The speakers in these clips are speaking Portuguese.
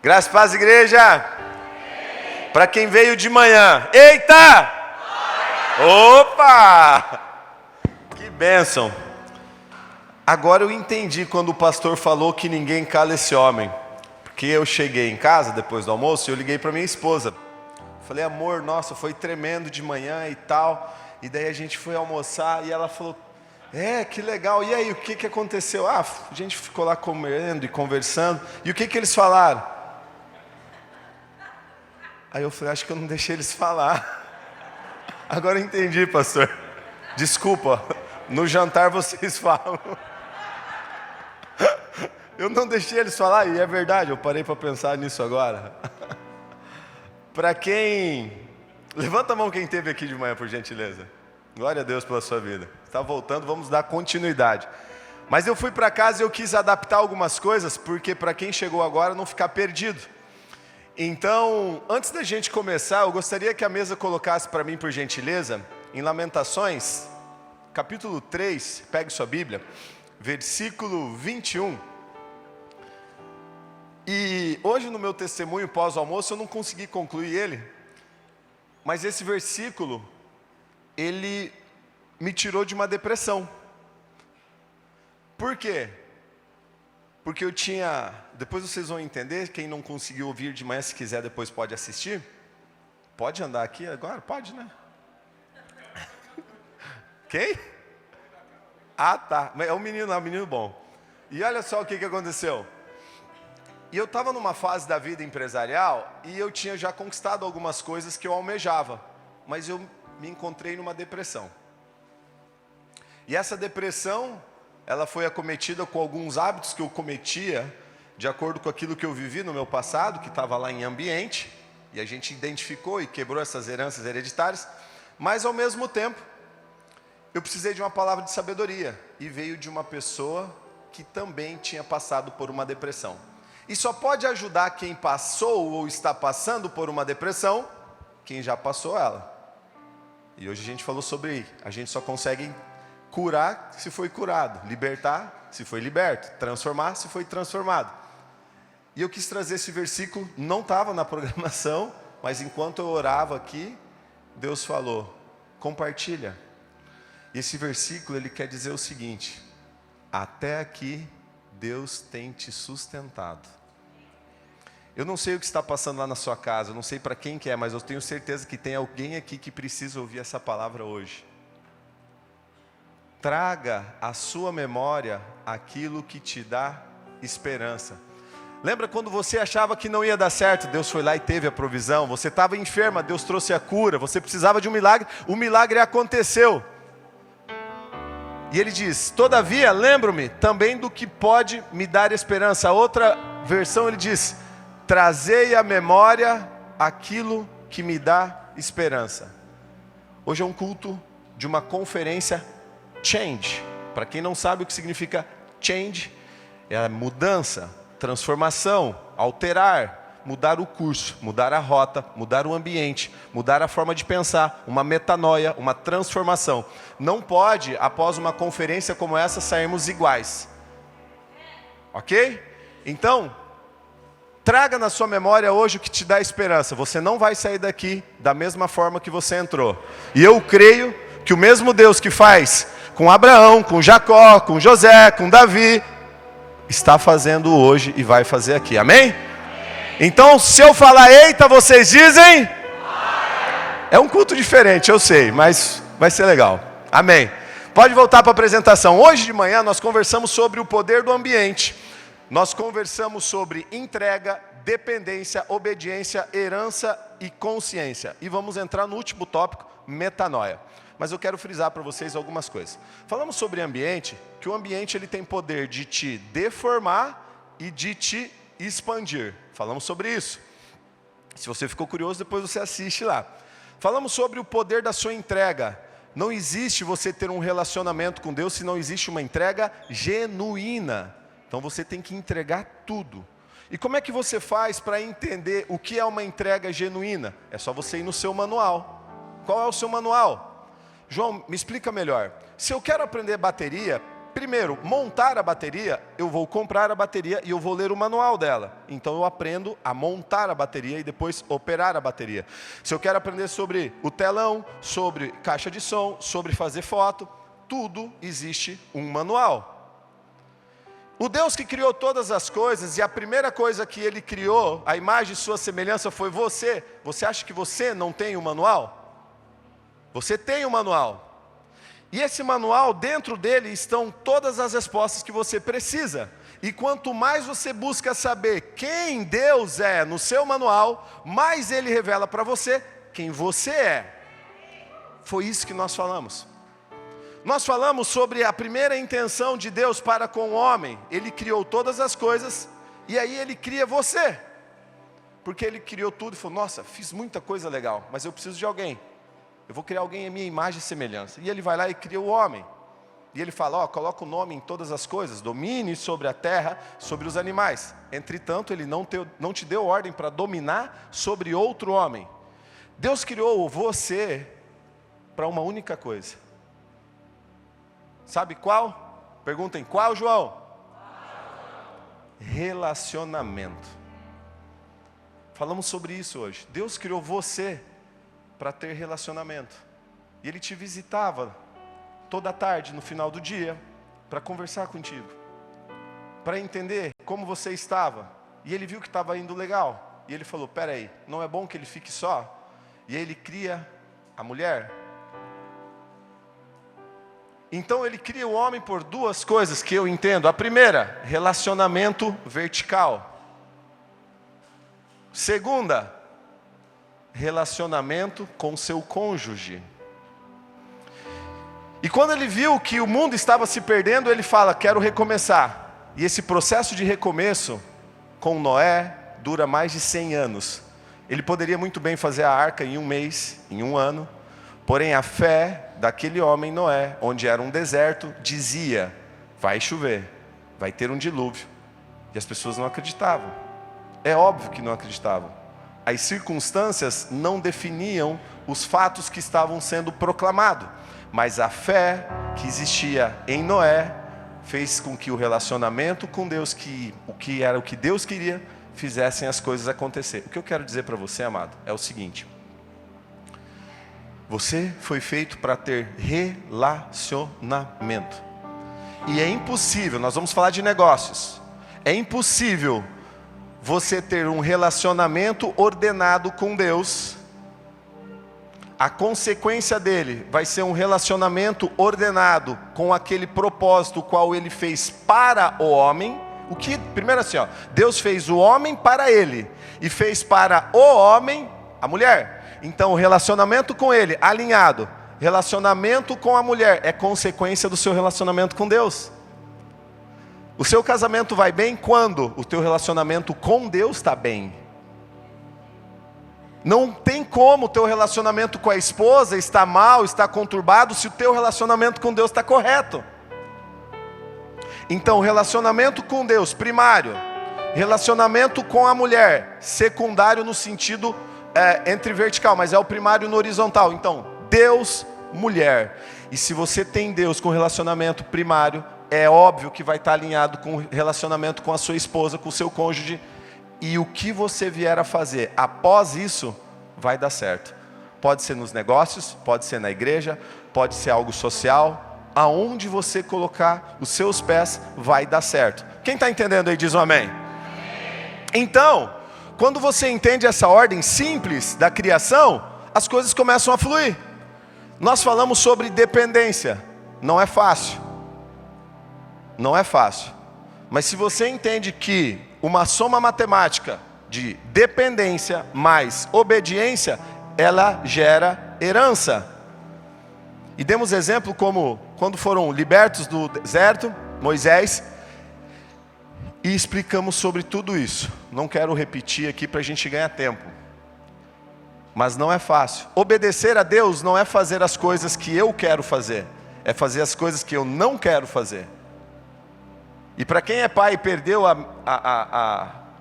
Graças e paz, igreja. Para quem veio de manhã, eita! Opa! Que bênção. Agora eu entendi quando o pastor falou que ninguém cala esse homem. Porque eu cheguei em casa depois do almoço e eu liguei para minha esposa. Falei, amor, nossa, foi tremendo de manhã e tal. E daí a gente foi almoçar e ela falou, que legal. E aí, o que aconteceu? A gente ficou lá comendo e conversando. E o que eles falaram? Aí eu falei, acho que eu não deixei eles falar. Agora eu entendi, pastor. Desculpa, no jantar vocês falam. Eu não deixei eles falar, e é verdade, eu parei para pensar nisso agora. Para quem... Levanta a mão quem esteve aqui de manhã, por gentileza. Glória a Deus pela sua vida. Está voltando, vamos dar continuidade. Mas eu fui para casa e eu quis adaptar algumas coisas, porque para quem chegou agora não ficar perdido. Então, antes da gente começar, eu gostaria que a mesa colocasse para mim, por gentileza, em Lamentações, capítulo 3, pegue sua Bíblia, versículo 21. E hoje no meu testemunho pós-almoço eu não consegui concluir ele, mas esse versículo, ele me tirou de uma depressão. Por quê? Porque eu tinha, depois vocês vão entender, quem não conseguiu ouvir de manhã, se quiser depois pode assistir. Pode andar aqui agora? Pode, né? Quem? Ah, tá, é um menino bom. E olha só o que aconteceu. E eu estava numa fase da vida empresarial e eu tinha já conquistado algumas coisas que eu almejava. Mas eu me encontrei numa depressão. E essa depressão, ela foi acometida com alguns hábitos que eu cometia, de acordo com aquilo que eu vivi no meu passado, que estava lá em ambiente, e a gente identificou e quebrou essas heranças hereditárias, mas ao mesmo tempo, eu precisei de uma palavra de sabedoria, e veio de uma pessoa que também tinha passado por uma depressão. E só pode ajudar quem passou ou está passando por uma depressão, quem já passou ela. E hoje a gente falou sobre, a gente só consegue curar se foi curado, libertar se foi liberto, transformar se foi transformado. E eu quis trazer esse versículo, não estava na programação, mas enquanto eu orava aqui, Deus falou, compartilha. E esse versículo, ele quer dizer o seguinte, até aqui Deus tem te sustentado. Eu não sei o que está passando lá na sua casa, eu não sei para quem que é, mas eu tenho certeza que tem alguém aqui que precisa ouvir essa palavra hoje. Traga à sua memória aquilo que te dá esperança. Lembra quando você achava que não ia dar certo, Deus foi lá e teve a provisão. Você estava enferma, Deus trouxe a cura. Você precisava de um milagre, o milagre aconteceu. E ele diz, todavia, lembro-me também do que pode me dar esperança. A outra versão ele diz, trazei à memória aquilo que me dá esperança. Hoje é um culto de uma conferência Change. Para quem não sabe o que significa change, é a mudança, transformação, alterar, mudar o curso, mudar a rota, mudar o ambiente, mudar a forma de pensar, uma metanoia, uma transformação. Não pode, após uma conferência como essa, sairmos iguais. Ok? Então, traga na sua memória hoje o que te dá esperança. Você não vai sair daqui da mesma forma que você entrou. E eu creio que o mesmo Deus que faz com Abraão, com Jacó, com José, com Davi, está fazendo hoje e vai fazer aqui, amém? Então, se eu falar eita, vocês dizem? É um culto diferente, eu sei, mas vai ser legal, amém? Pode voltar para a apresentação. Hoje de manhã nós conversamos sobre o poder do ambiente. Nós conversamos sobre entrega, dependência, obediência, herança e consciência. E vamos entrar no último tópico, metanoia. Mas eu quero frisar para vocês algumas coisas. Falamos sobre ambiente, que o ambiente ele tem poder de te deformar e de te expandir. Falamos sobre isso. Se você ficou curioso, depois você assiste lá. Falamos sobre o poder da sua entrega. Não existe você ter um relacionamento com Deus se não existe uma entrega genuína. Então você tem que entregar tudo. E como é que você faz para entender o que é uma entrega genuína? É só você ir no seu manual. Qual é o seu manual? João, me explica melhor. Se eu quero aprender bateria, primeiro, montar a bateria, eu vou comprar a bateria e eu vou ler o manual dela. Então eu aprendo a montar a bateria e depois operar a bateria. Se eu quero aprender sobre o telão, sobre caixa de som, sobre fazer foto, tudo existe um manual. O Deus que criou todas as coisas, e a primeira coisa que Ele criou, a imagem e sua semelhança, foi você. Você acha que você não tem um manual? Você tem um manual. E esse manual, dentro dele estão todas as respostas que você precisa. E quanto mais você busca saber quem Deus é no seu manual, mais Ele revela para você quem você é. Foi isso que nós falamos. Nós falamos sobre a primeira intenção de Deus para com o homem. Ele criou todas as coisas e aí Ele cria você. Porque Ele criou tudo e falou, nossa, fiz muita coisa legal, mas eu preciso de alguém. Eu vou criar alguém em minha imagem e semelhança. E Ele vai lá e cria o homem. E Ele fala, coloca o nome em todas as coisas, domine sobre a terra, sobre os animais. Entretanto, Ele não te deu ordem para dominar sobre outro homem. Deus criou você para uma única coisa. Sabe qual? Perguntem, qual, João? Relacionamento. Falamos sobre isso hoje. Deus criou você para ter relacionamento. E Ele te visitava toda tarde, no final do dia, para conversar contigo, para entender como você estava. E Ele viu que estava indo legal. E Ele falou, peraí, não é bom que ele fique só? E aí Ele cria a mulher. Então Ele cria o homem por duas coisas que eu entendo. A primeira, relacionamento vertical. Segunda, relacionamento com seu cônjuge. E quando Ele viu que o mundo estava se perdendo, Ele fala, quero recomeçar. E esse processo de recomeço com Noé dura mais de 100 anos. Ele poderia muito bem fazer a arca em um mês, em um ano. Porém a fé daquele homem Noé, onde era um deserto, dizia, vai chover, vai ter um dilúvio. E as pessoas não acreditavam. É óbvio que não acreditavam. As circunstâncias não definiam os fatos que estavam sendo proclamados. Mas a fé que existia em Noé fez com que o relacionamento com Deus, o que Deus queria, fizessem as coisas acontecer. O que eu quero dizer para você, amado, é o seguinte. Você foi feito para ter relacionamento. E é impossível, nós vamos falar de negócios. É impossível você ter um relacionamento ordenado com Deus. A consequência dele vai ser um relacionamento ordenado com aquele propósito qual Ele fez para o homem. Primeiro assim, Deus fez o homem para Ele e fez para o homem a mulher. Então o relacionamento com Ele alinhado, relacionamento com a mulher é consequência do seu relacionamento com Deus. O seu casamento vai bem quando o teu relacionamento com Deus está bem. Não tem como o teu relacionamento com a esposa estar mal, estar conturbado, se o teu relacionamento com Deus está correto. Então, relacionamento com Deus, primário. Relacionamento com a mulher, secundário no sentido entre vertical, mas é o primário no horizontal. Então, Deus, mulher. E se você tem Deus com relacionamento primário, é óbvio que vai estar alinhado com o relacionamento com a sua esposa, com o seu cônjuge. E o que você vier a fazer após isso, vai dar certo. Pode ser nos negócios, pode ser na igreja, pode ser algo social. Aonde você colocar os seus pés, vai dar certo. Quem está entendendo aí, diz um amém. Então, quando você entende essa ordem simples da criação, as coisas começam a fluir. Nós falamos sobre dependência. Não é fácil. Não é fácil. Mas se você entende que uma soma matemática de dependência mais obediência, ela gera herança. E demos exemplo como quando foram libertos do deserto, Moisés, e explicamos sobre tudo isso. Não quero repetir aqui para a gente ganhar tempo. Mas não é fácil. Obedecer a Deus não é fazer as coisas que eu quero fazer, é fazer as coisas que eu não quero fazer. E para quem é pai e perdeu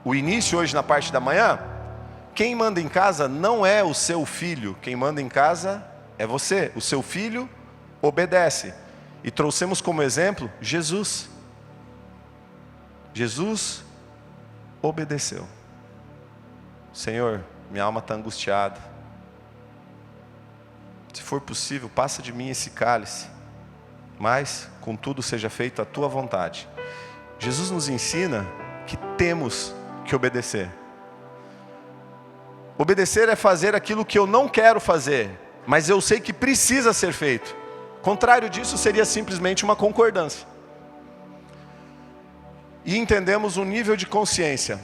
o início hoje na parte da manhã, quem manda em casa não é o seu filho, quem manda em casa é você. O seu filho obedece. E trouxemos como exemplo Jesus. Jesus obedeceu. Senhor, minha alma está angustiada. Se for possível, passa de mim esse cálice. Mas, contudo, seja feito a tua vontade. Jesus nos ensina que temos que obedecer. Obedecer é fazer aquilo que eu não quero fazer, mas eu sei que precisa ser feito. Contrário disso seria simplesmente uma concordância. E entendemos um nível de consciência.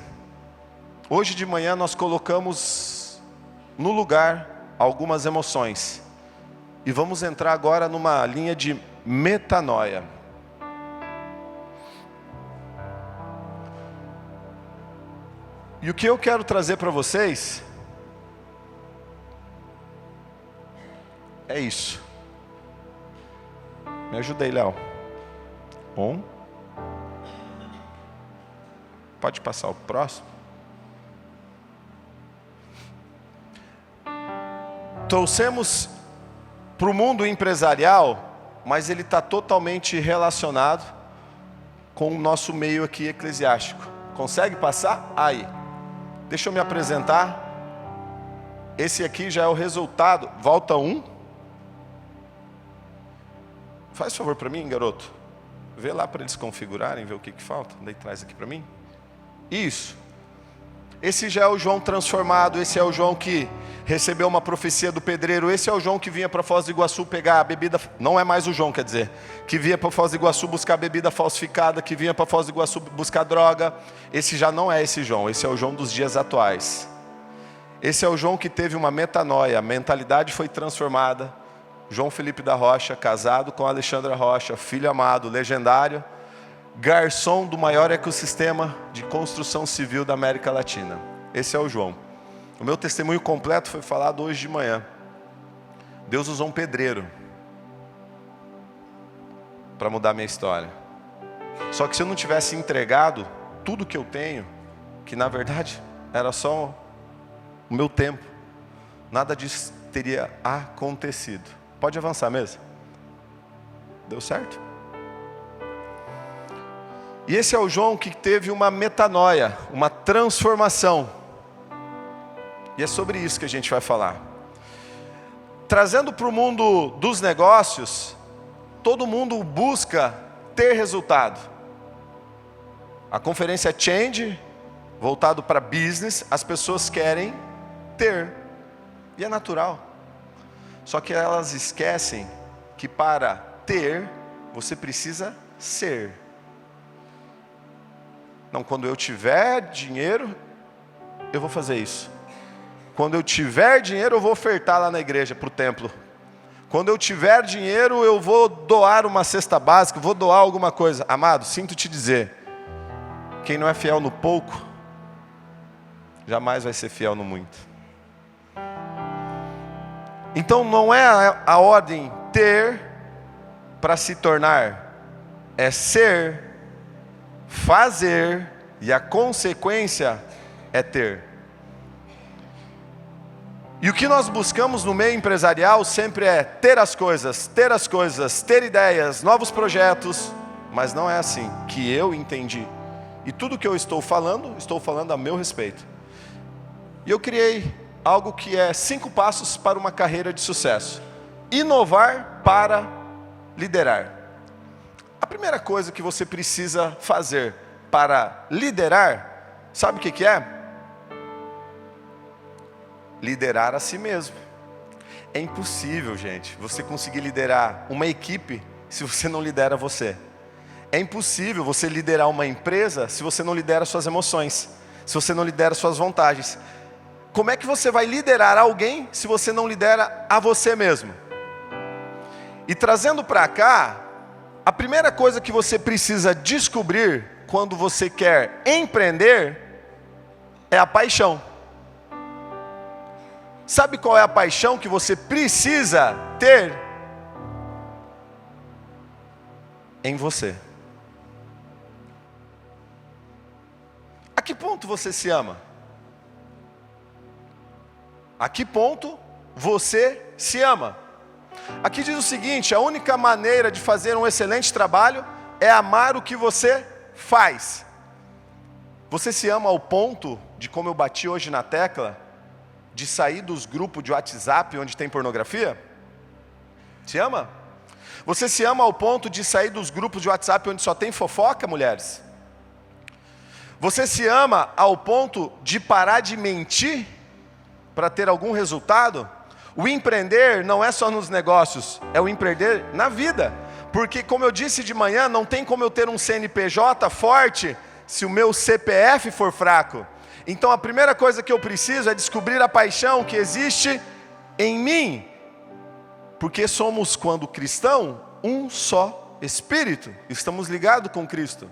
Hoje de manhã nós colocamos no lugar algumas emoções. E vamos entrar agora numa linha de metanoia. E o que eu quero trazer para vocês é isso. Me ajuda aí, Léo. Pode passar o próximo. Trouxemos para o mundo empresarial, mas ele está totalmente relacionado com o nosso meio aqui eclesiástico. Consegue passar? Aí. Deixa eu me apresentar. Esse aqui já é o resultado. Volta 1. Faz favor para mim, garoto. Vê lá para eles configurarem, ver o que falta. Daí traz aqui para mim. Isso. Esse já é o João transformado. Esse é o João que recebeu uma profecia do pedreiro. Esse é o João que vinha para Foz do Iguaçu pegar a bebida. Não é mais o João, quer dizer. Que vinha para Foz do Iguaçu buscar bebida falsificada. Que vinha para Foz do Iguaçu buscar droga. Esse já não é esse João. Esse é o João dos dias atuais. Esse é o João que teve uma metanoia. A mentalidade foi transformada. João Felipe da Rocha, casado com Alexandra Rocha, filho amado, legendário, garçom do maior ecossistema de construção civil da América Latina. Esse é o João. O meu testemunho completo foi falado hoje de manhã. Deus usou um pedreiro para mudar minha história. Só que se eu não tivesse entregado tudo que eu tenho, que na verdade era só o meu tempo, nada disso teria acontecido. Pode avançar mesmo? Deu certo? E esse é o João que teve uma metanoia, uma transformação. E é sobre isso que a gente vai falar. Trazendo para o mundo dos negócios, todo mundo busca ter resultado. A conferência Change, voltado para business, as pessoas querem ter. E é natural. Só que elas esquecem que para ter, você precisa ser. Não, quando eu tiver dinheiro, eu vou fazer isso. Quando eu tiver dinheiro, eu vou ofertar lá na igreja, para o templo. Quando eu tiver dinheiro, eu vou doar uma cesta básica, vou doar alguma coisa. Amado, sinto te dizer, quem não é fiel no pouco, jamais vai ser fiel no muito. Então não é a ordem ter para se tornar, é ser, fazer, e a consequência é ter. E o que nós buscamos no meio empresarial sempre é ter as coisas, ter ideias, novos projetos, mas não é assim que eu entendi. E tudo que eu estou falando a meu respeito. E eu criei algo que é 5 passos para uma carreira de sucesso. Inovar para liderar. A primeira coisa que você precisa fazer para liderar, sabe o que é? Liderar a si mesmo. É impossível, gente, você conseguir liderar uma equipe se você não lidera você. É impossível você liderar uma empresa se você não lidera suas emoções, se você não lidera suas vontades. Como é que você vai liderar alguém se você não lidera a você mesmo? E trazendo para cá, a primeira coisa que você precisa descobrir quando você quer empreender é a paixão. Sabe qual é a paixão que você precisa ter? Em você. A que ponto você se ama? A que ponto você se ama? Aqui diz o seguinte: a única maneira de fazer um excelente trabalho é amar o que você faz. Você se ama ao ponto de, como eu bati hoje na tecla, de sair dos grupos de WhatsApp onde tem pornografia? Se ama? Você se ama ao ponto de sair dos grupos de WhatsApp onde só tem fofoca, mulheres? Você se ama ao ponto de parar de mentir para ter algum resultado? O empreender não é só nos negócios, é o empreender na vida. Porque, como eu disse de manhã, não tem como eu ter um CNPJ forte se o meu CPF for fraco. Então a primeira coisa que eu preciso é descobrir a paixão que existe em mim. Porque somos, quando cristão, um só Espírito. Estamos ligados com Cristo.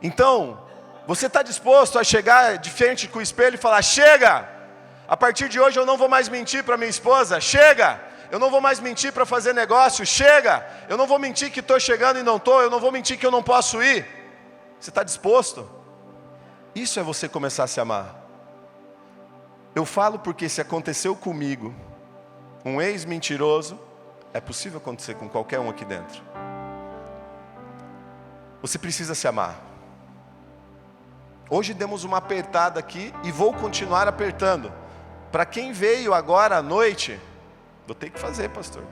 Então, você está disposto a chegar de frente com o espelho e falar: chega! A partir de hoje eu não vou mais mentir para minha esposa. Chega! Eu não vou mais mentir para fazer negócio. Chega! Eu não vou mentir que estou chegando e não estou. Eu não vou mentir que eu não posso ir. Você está disposto? Isso é você começar a se amar. Eu falo porque se aconteceu comigo, um ex-mentiroso, é possível acontecer com qualquer um aqui dentro. Você precisa se amar. Hoje demos uma apertada aqui e vou continuar apertando. Para quem veio agora à noite, vou ter que fazer, pastor.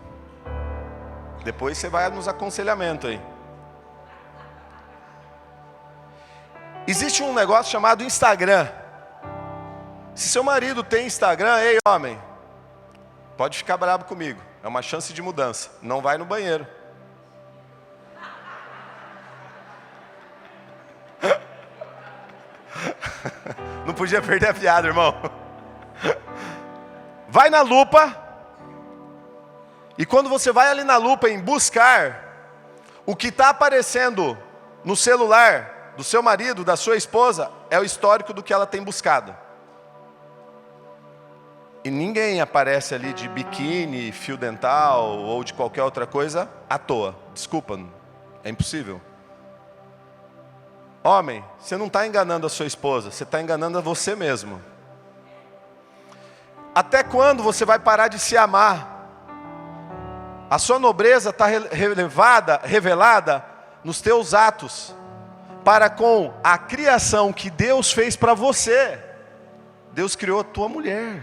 Depois você vai nos aconselhamentos aí. Existe um negócio chamado Instagram. Se seu marido tem Instagram, ei homem, pode ficar bravo comigo. É uma chance de mudança. Não vai no banheiro. Não podia perder a piada, irmão. Vai na lupa. E quando você vai ali na lupa em buscar, o que está aparecendo no celular do seu marido, da sua esposa, é o histórico do que ela tem buscado. E ninguém aparece ali de biquíni, fio dental ou de qualquer outra coisa à toa. Desculpa, é impossível. Homem, você não está enganando a sua esposa, você está enganando a você mesmo. Até quando você vai parar de se amar? A sua nobreza está revelada nos teus atos, para com a criação que Deus fez para você. Deus criou a tua mulher.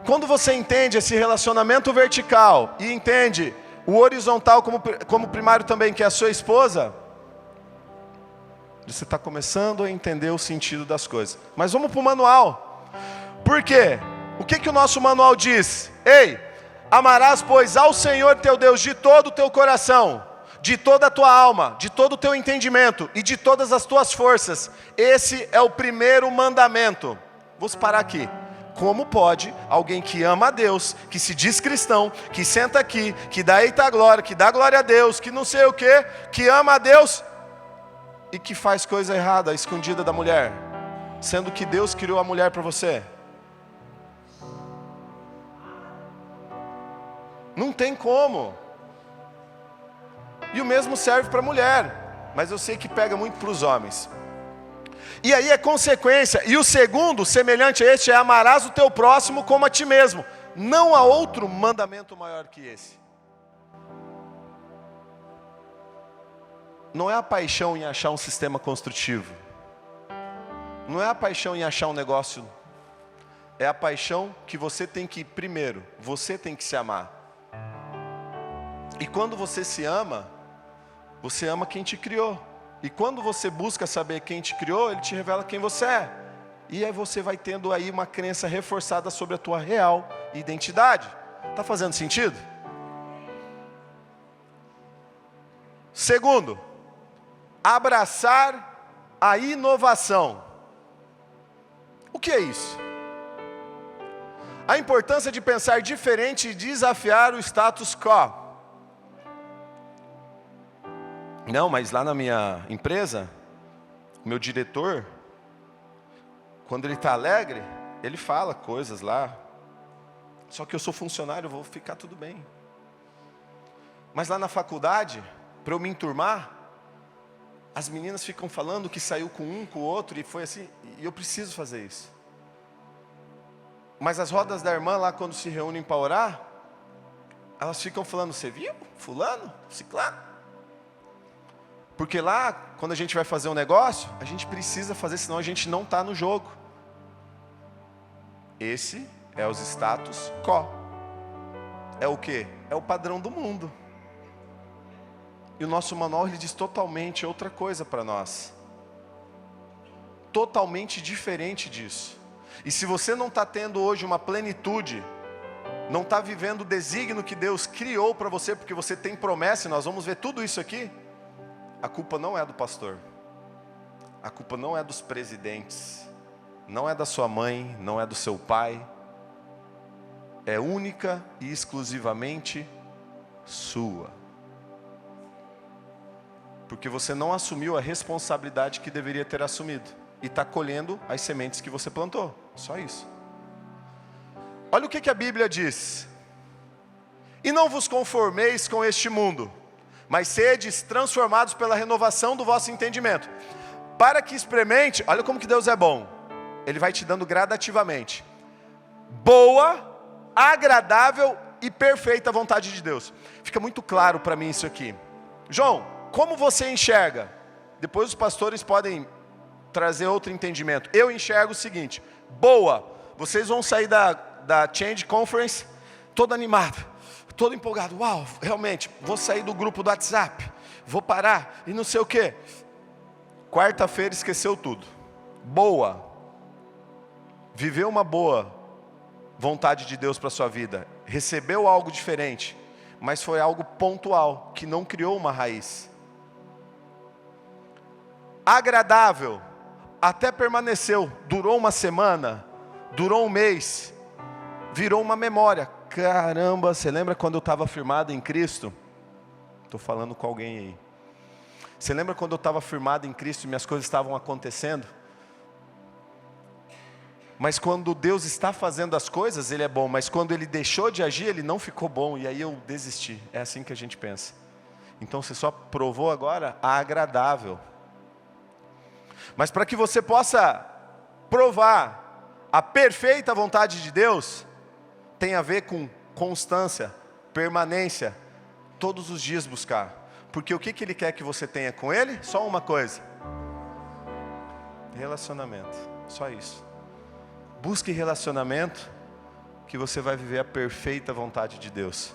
Quando você entende esse relacionamento vertical e entende o horizontal como primário também, que é a sua esposa, você está começando a entender o sentido das coisas. Mas vamos para o manual. Por quê? O que o nosso manual diz? Ei, amarás, pois, ao Senhor teu Deus de todo o teu coração, de toda a tua alma, de todo o teu entendimento e de todas as tuas forças. Esse é o primeiro mandamento. Vou parar aqui. Como pode alguém que ama a Deus, que se diz cristão, que senta aqui, que dá eita glória, que dá glória a Deus, que não sei o que, que ama a Deus e que faz coisa errada, escondida da mulher, sendo que Deus criou a mulher para você? Não tem como. E o mesmo serve para a mulher, mas eu sei que pega muito para os homens. E aí é consequência. E o segundo, semelhante a este, é: amarás o teu próximo como a ti mesmo. Não há outro mandamento maior que esse. Não é a paixão em achar um sistema construtivo. Não é a paixão em achar um negócio. É a paixão que você tem que, primeiro, você tem que se amar. E quando você se ama, você ama quem te criou. E quando você busca saber quem te criou, Ele te revela quem você é. E aí você vai tendo aí uma crença reforçada sobre a tua real identidade. Está fazendo sentido? Segundo, abraçar a inovação. O que é isso? A importância de pensar diferente e desafiar o status quo. Não, mas lá na minha empresa, o meu diretor, quando ele está alegre, ele fala coisas lá. Só que eu sou funcionário, eu vou ficar tudo bem. Mas lá na faculdade, para eu me enturmar, as meninas ficam falando que saiu com um, com o outro, e foi assim, e eu preciso fazer isso. Mas as rodas da irmã lá, quando se reúnem para orar, elas ficam falando: você viu? Fulano? Ciclano? Porque lá, quando a gente vai fazer um negócio, a gente precisa fazer, senão a gente não está no jogo. Esse é os status quo. É o quê? É o padrão do mundo. E o nosso manual, ele diz totalmente outra coisa para nós. Totalmente diferente disso. E se você não está tendo hoje uma plenitude, não está vivendo o desígnio que Deus criou para você, porque você tem promessa, e nós vamos ver tudo isso aqui, a culpa não é do pastor, a culpa não é dos presidentes, não é da sua mãe, não é do seu pai, é única e exclusivamente sua. Porque você não assumiu a responsabilidade que deveria ter assumido, e está colhendo as sementes que você plantou, só isso. Olha o que a Bíblia diz: e não vos conformeis com este mundo, mas sedes transformados pela renovação do vosso entendimento, para que experimente. Olha como que Deus é bom, Ele vai te dando gradativamente, boa, agradável e perfeita vontade de Deus. Fica muito claro para mim isso aqui. João, como você enxerga? Depois os pastores podem trazer outro entendimento. Eu enxergo o seguinte: boa, vocês vão sair da Change Conference todo animado, todo empolgado. Uau, realmente, vou sair do grupo do WhatsApp, vou parar e não sei o que. Quarta-feira esqueceu tudo. Boa, viveu uma boa vontade de Deus para a sua vida, recebeu algo diferente, mas foi algo pontual, que não criou uma raiz. Agradável, até permaneceu, durou uma semana, durou um mês, virou uma memória. Caramba, você lembra quando eu estava firmado em Cristo? Estou falando com alguém aí. Você lembra quando eu estava firmado em Cristo e minhas coisas estavam acontecendo? Mas quando Deus está fazendo as coisas, Ele é bom. Mas quando Ele deixou de agir, Ele não ficou bom. E aí eu desisti. É assim que a gente pensa. Então você só provou agora a agradável. Mas para que você possa provar a perfeita vontade de Deus, tem a ver com constância, permanência, todos os dias buscar. Porque o que Ele quer que você tenha com Ele? Só uma coisa: relacionamento, só isso. Busque relacionamento, que você vai viver a perfeita vontade de Deus.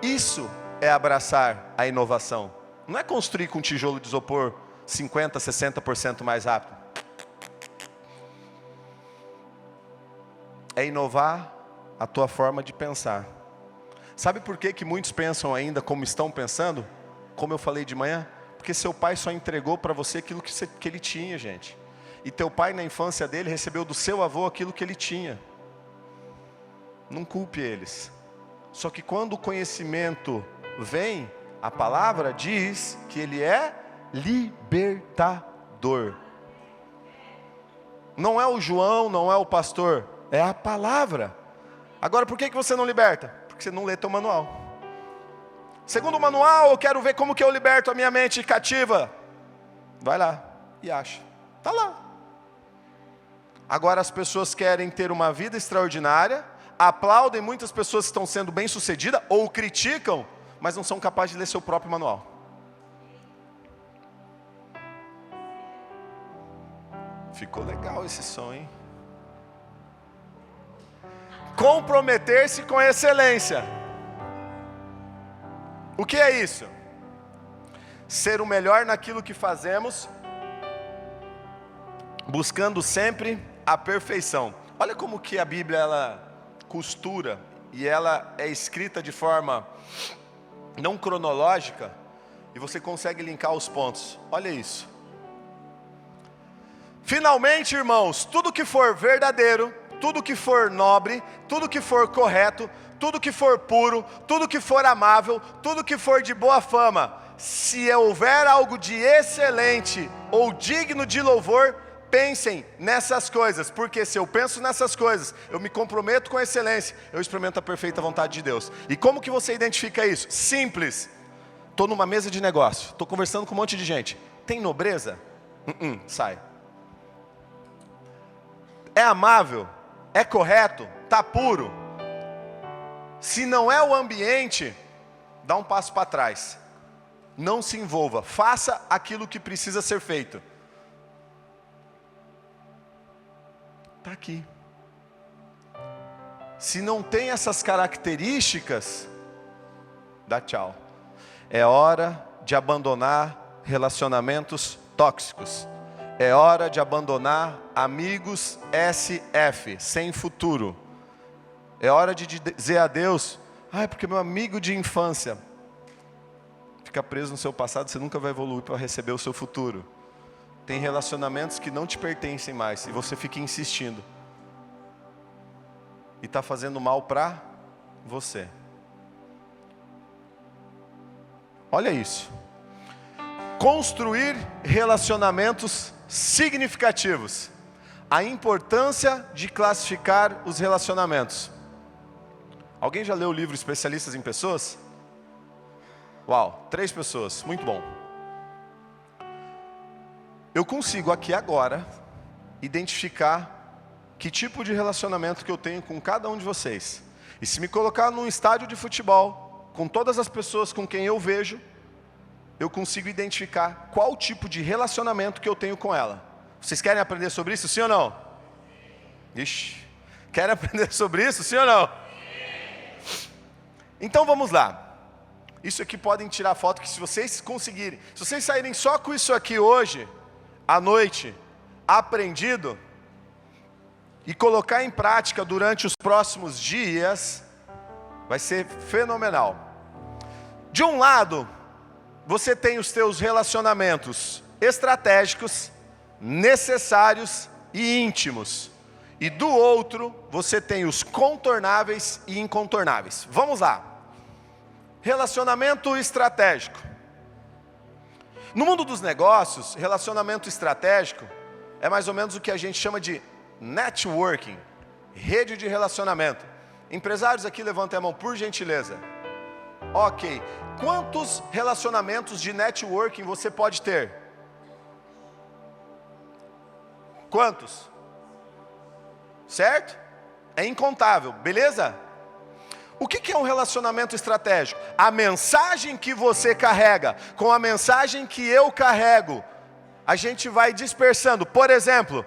Isso é abraçar a inovação. Não é construir com tijolo de isopor 50%, 60% mais rápido. É inovar a tua forma de pensar. Sabe por que muitos pensam ainda como estão pensando? Como eu falei de manhã? Porque seu pai só entregou para você aquilo que ele tinha, gente. E teu pai na infância dele recebeu do seu avô aquilo que ele tinha. Não culpe eles. Só que quando o conhecimento vem, a palavra diz que ele é libertador. Não é o João, não é o pastor, é a palavra. Agora, por que você não liberta? Porque você não lê teu manual. Segundo o manual, eu quero ver como que eu liberto a minha mente cativa. Vai lá e acha. Está lá. Agora as pessoas querem ter uma vida extraordinária, aplaudem muitas pessoas que estão sendo bem-sucedidas, ou criticam, mas não são capazes de ler seu próprio manual. Ficou legal esse som, hein? Comprometer-se com excelência. O que é isso? Ser o melhor naquilo que fazemos, buscando sempre a perfeição. Olha como que a Bíblia ela costura e ela é escrita de forma não cronológica, e você consegue linkar os pontos. Olha isso. Finalmente, irmãos, tudo que for verdadeiro, tudo que for nobre, tudo que for correto, tudo que for puro, tudo que for amável, tudo que for de boa fama, se houver algo de excelente ou digno de louvor, pensem nessas coisas. Porque se eu penso nessas coisas, eu me comprometo com a excelência, eu experimento a perfeita vontade de Deus. E como que você identifica isso? Simples. Estou numa mesa de negócio, estou conversando com um monte de gente. Tem nobreza? Sai. É amável? É correto? Está puro? Se não é o ambiente, dá um passo para trás. Não se envolva. Faça aquilo que precisa ser feito. Está aqui. Se não tem essas características, dá tchau. É hora de abandonar relacionamentos tóxicos. É hora de abandonar amigos SF, sem futuro. É hora de dizer adeus. Porque meu amigo de infância. Fica preso no seu passado, você nunca vai evoluir para receber o seu futuro. Tem relacionamentos que não te pertencem mais, e você fica insistindo. E está fazendo mal para você. Olha isso. Construir relacionamentos significativos. A importância de classificar os relacionamentos. Alguém já leu o livro Especialistas em Pessoas? Uau, 3 pessoas, muito bom. Eu consigo aqui agora identificar que tipo de relacionamento que eu tenho com cada um de vocês. E se me colocar num estádio de futebol, com todas as pessoas com quem eu vejo, eu consigo identificar qual tipo de relacionamento que eu tenho com ela. Vocês querem aprender sobre isso, sim ou não? Ixi, querem aprender sobre isso, sim ou não? Então vamos lá. Isso aqui podem tirar foto, que se vocês conseguirem, se vocês saírem só com isso aqui hoje, à noite, aprendido, e colocar em prática durante os próximos dias, vai ser fenomenal. De um lado, você tem os teus relacionamentos estratégicos, necessários e íntimos. E do outro, você tem os contornáveis e incontornáveis. Vamos lá. Relacionamento estratégico. No mundo dos negócios, relacionamento estratégico é mais ou menos o que a gente chama de networking, rede de relacionamento. Empresários aqui, levantem a mão, por gentileza. Ok, quantos relacionamentos de networking você pode ter? Quantos? Certo? É incontável, beleza? O que é um relacionamento estratégico? A mensagem que você carrega com a mensagem que eu carrego, a gente vai dispersando. Por exemplo,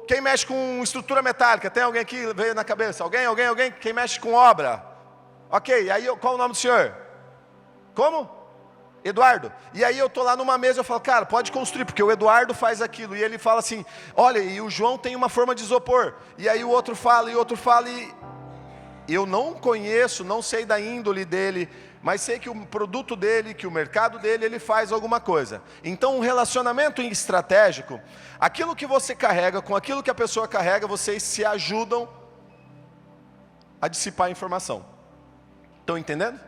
quem mexe com estrutura metálica, tem alguém aqui veio na cabeça? Alguém? Quem mexe com obra? Ok, aí qual o nome do senhor? Como? Eduardo. E aí eu estou lá numa mesa, eu falo, cara, pode construir, porque o Eduardo faz aquilo. E ele fala assim, olha, e o João tem uma forma de isopor. E aí o outro fala, e eu não conheço, não sei da índole dele, mas sei que o produto dele, que o mercado dele, ele faz alguma coisa. Então um relacionamento estratégico, aquilo que você carrega, com aquilo que a pessoa carrega, vocês se ajudam a dissipar a informação. Estão entendendo?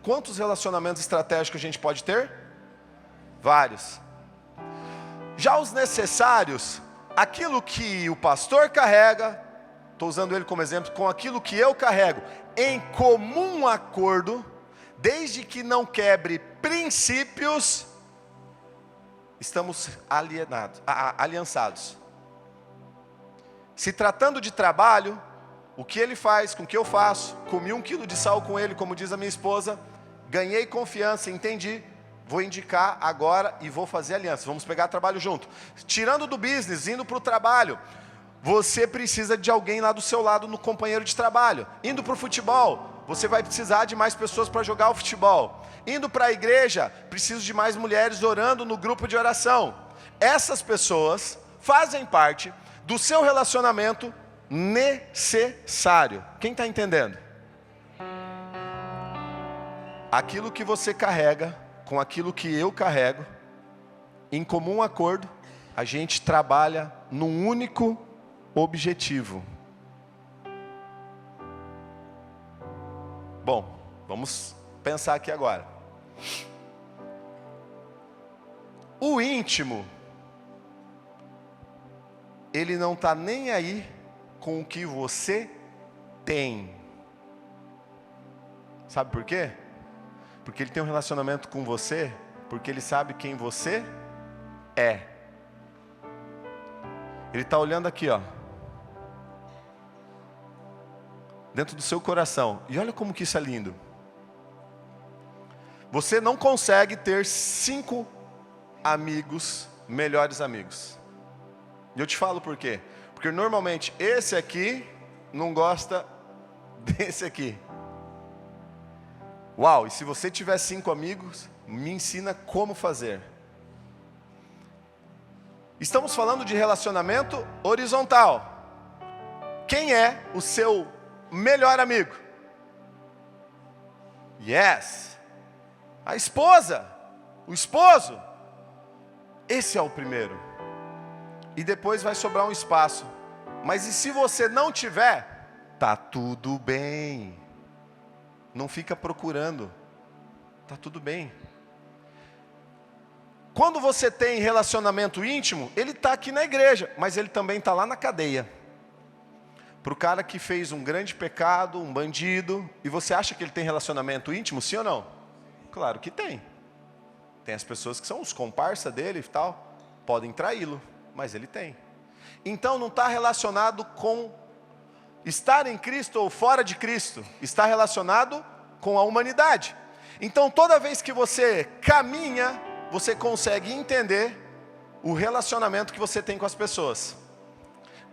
Quantos relacionamentos estratégicos a gente pode ter? Vários. Já os necessários, aquilo que o pastor carrega, estou usando ele como exemplo, com aquilo que eu carrego, em comum acordo, desde que não quebre princípios, estamos aliançados. Se tratando de trabalho, o que ele faz, com o que eu faço, comi 1 quilo de sal com ele, como diz a minha esposa, ganhei confiança, entendi, vou indicar agora e vou fazer aliança, vamos pegar trabalho junto. Tirando do business, indo para o trabalho, você precisa de alguém lá do seu lado, no companheiro de trabalho. Indo para o futebol, você vai precisar de mais pessoas para jogar o futebol. Indo para a igreja, preciso de mais mulheres orando no grupo de oração. Essas pessoas fazem parte do seu relacionamento necessário. Quem está entendendo? Aquilo que você carrega, com aquilo que eu carrego, em comum acordo, a gente trabalha num único objetivo. Bom, vamos pensar aqui agora. O íntimo, ele não está nem aí com o que você tem. Sabe por quê? Porque ele tem um relacionamento com você, porque ele sabe quem você é. Ele está olhando aqui, ó, dentro do seu coração. E olha como que isso é lindo. Você não consegue ter 5 amigos, melhores amigos. E eu te falo por quê. Porque normalmente esse aqui não gosta desse aqui. Uau, e se você tiver 5 amigos, me ensina como fazer. Estamos falando de relacionamento horizontal. Quem é o seu melhor amigo? Yes. A esposa, o esposo. Esse é o primeiro. E depois vai sobrar um espaço. Mas e se você não tiver? Tá tudo bem. Não fica procurando. Tá tudo bem. Quando você tem relacionamento íntimo, ele está aqui na igreja, mas ele também está lá na cadeia. Para o cara que fez um grande pecado, um bandido, e você acha que ele tem relacionamento íntimo, sim ou não? Claro que tem. Tem as pessoas que são os comparsa dele e tal, podem traí-lo, mas ele tem. Então não está relacionado com estar em Cristo ou fora de Cristo, está relacionado com a humanidade. Então toda vez que você caminha, você consegue entender o relacionamento que você tem com as pessoas.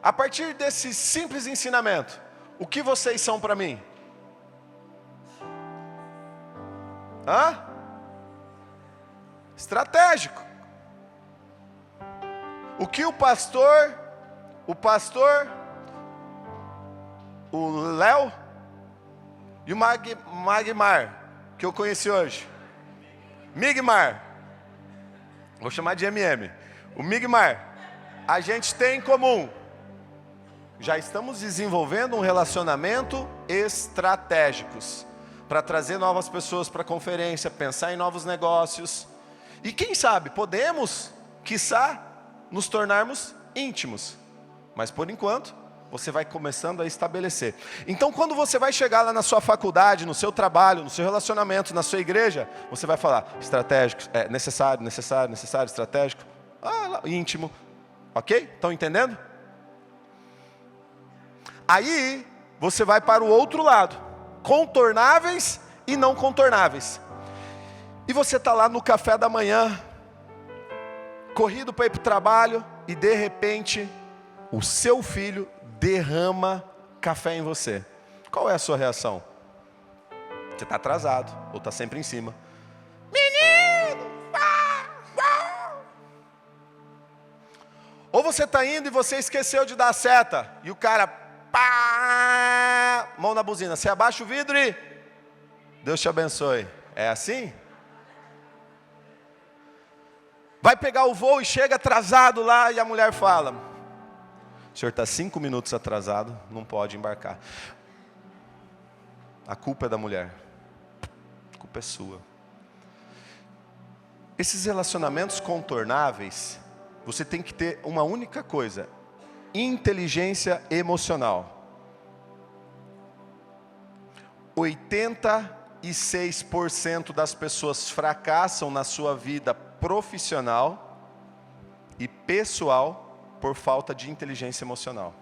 A partir desse simples ensinamento, o que vocês são para mim? Estratégico. O que o pastor, o Léo e o Magmar, que eu conheci hoje. Migmar. Vou chamar de MM. O Migmar, a gente tem em comum. Já estamos desenvolvendo um relacionamento estratégicos para trazer novas pessoas para a conferência, pensar em novos negócios. E quem sabe, podemos, quiçá, nos tornarmos íntimos. Mas por enquanto, você vai começando a estabelecer. Então quando você vai chegar lá na sua faculdade, no seu trabalho, no seu relacionamento, na sua igreja, você vai falar, estratégico, necessário, estratégico, íntimo. Ok? Estão entendendo? Aí, você vai para o outro lado. Contornáveis e não contornáveis. E você está lá no café da manhã, corrido para ir para o trabalho, e de repente, o seu filho derrama café em você. Qual é a sua reação? Você está atrasado, ou está sempre em cima. Menino! Ou você está indo e você esqueceu de dar a seta, e o cara, mão na buzina. Você abaixa o vidro e Deus te abençoe. É assim? Vai pegar o voo e chega atrasado lá, e a mulher fala, o senhor está 5 minutos atrasado, não pode embarcar. A culpa é da mulher. A culpa é sua. Esses relacionamentos contornáveis, você tem que ter uma única coisa: inteligência emocional. 86% das pessoas fracassam na sua vida profissional e pessoal por falta de inteligência emocional.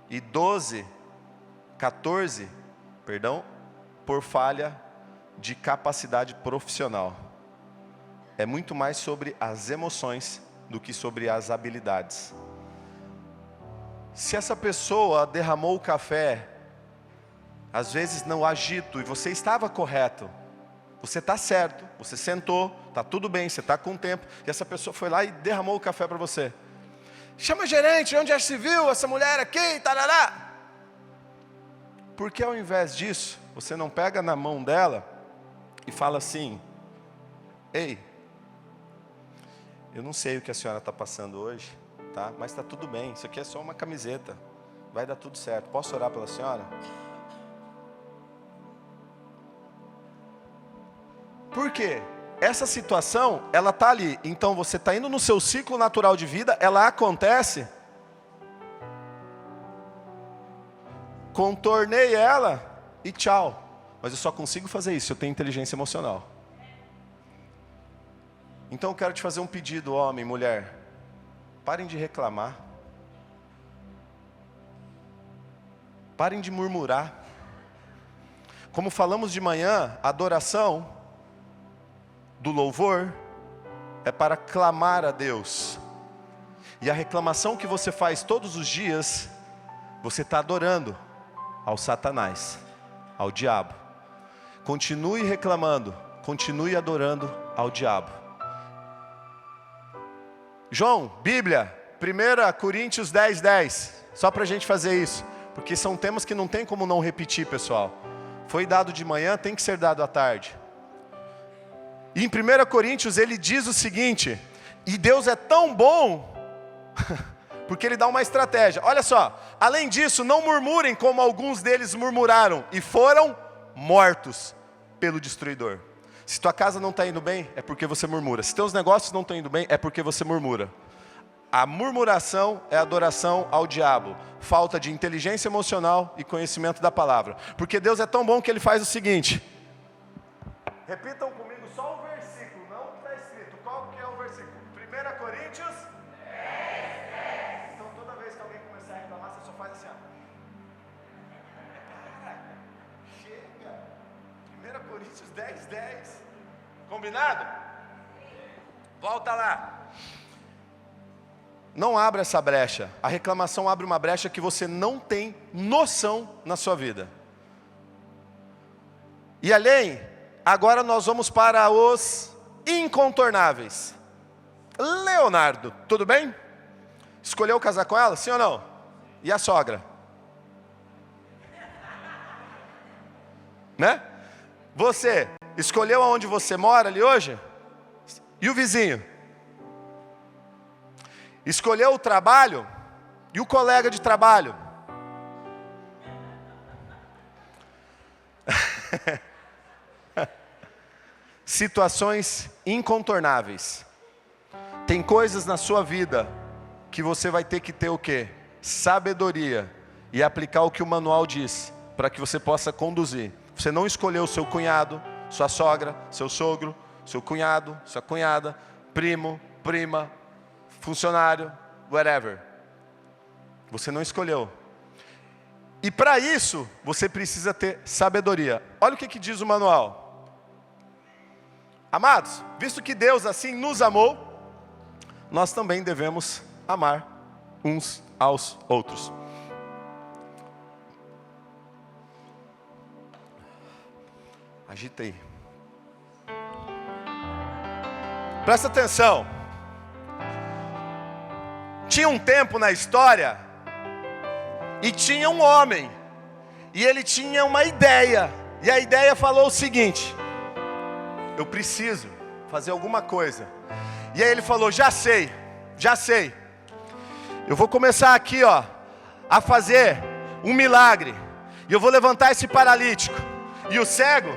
E 14, por falha de capacidade profissional. É muito mais sobre as emoções do que sobre as habilidades. Se essa pessoa derramou o café, às vezes no agito, e você estava correto, você está certo, você sentou, está tudo bem, você está com tempo, e essa pessoa foi lá e derramou o café para você. Chama gerente, onde já se viu essa mulher aqui, tarará. Porque ao invés disso, você não pega na mão dela e fala assim, ei, eu não sei o que a senhora está passando hoje, tá? Mas está tudo bem, isso aqui é só uma camiseta, vai dar tudo certo, posso orar pela senhora? Por quê? Essa situação, ela está ali, então você está indo no seu ciclo natural de vida, ela acontece, contornei ela e tchau. Mas eu só consigo fazer isso se eu tenho inteligência emocional. Então eu quero te fazer um pedido, homem, mulher. Parem de reclamar. Parem de murmurar. Como falamos de manhã, a adoração do louvor é para clamar a Deus. E a reclamação que você faz todos os dias, você está adorando ao Satanás, ao diabo. Continue reclamando, continue adorando ao diabo. João, Bíblia, 1 Coríntios 10:10. Só para a gente fazer isso, porque são temas que não tem como não repetir, pessoal. Foi dado de manhã, tem que ser dado à tarde. E em 1 Coríntios ele diz o seguinte: e Deus é tão bom, porque Ele dá uma estratégia. Olha só, além disso, não murmurem como alguns deles murmuraram e foram mortos pelo destruidor. Se tua casa não está indo bem, é porque você murmura. Se teus negócios não estão indo bem, é porque você murmura. A murmuração é adoração ao diabo. Falta de inteligência emocional e conhecimento da palavra. Porque Deus é tão bom que Ele faz o seguinte. Repitam comigo só o versículo, não o que está escrito. Qual que é o versículo? 1 Coríntios 10:10. Então toda vez que alguém começar a reclamar, você só faz assim, ó. Chega. 1 Coríntios 10:10. Combinado? Volta lá. Não abra essa brecha. A reclamação abre uma brecha que você não tem noção na sua vida. E além, agora nós vamos para os incontornáveis. Leonardo, tudo bem? Escolheu casar com ela, sim ou não? E a sogra? Né? Você escolheu aonde você mora ali hoje? E o vizinho? Escolheu o trabalho? E o colega de trabalho? Situações incontornáveis. Tem coisas na sua vida que você vai ter que ter o quê? Sabedoria. E aplicar o que o manual diz, para que você possa conduzir. Você não escolheu o seu cunhado, sua sogra, seu sogro, seu cunhado, sua cunhada, primo, prima, funcionário, whatever. Você não escolheu. E para isso, você precisa ter sabedoria. Olha o que diz o manual. Amados, visto que Deus assim nos amou, nós também devemos amar uns aos outros. Agitei. Presta atenção. Tinha um tempo na história e tinha um homem, e ele tinha uma ideia, e a ideia falou o seguinte: eu preciso fazer alguma coisa. E aí ele falou: já sei, eu vou começar aqui a fazer um milagre, e eu vou levantar esse paralítico, e o cego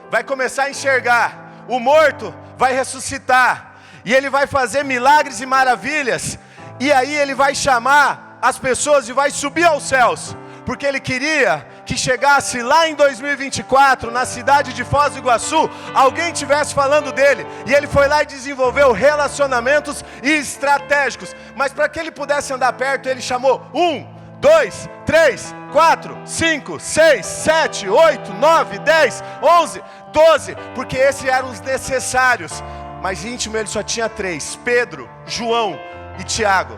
vai começar a enxergar, o morto vai ressuscitar, e ele vai fazer milagres e maravilhas. E aí ele vai chamar as pessoas e vai subir aos céus, porque ele queria que chegasse lá em 2024, na cidade de Foz do Iguaçu, alguém estivesse falando dele. E ele foi lá e desenvolveu relacionamentos estratégicos. Mas para que ele pudesse andar perto, ele chamou 1, 2, 3, 4, 5, 6, 7, 8, 9, 10, 11, 12, porque esses eram os necessários. Mas íntimo ele só tinha 3, Pedro, João e Tiago.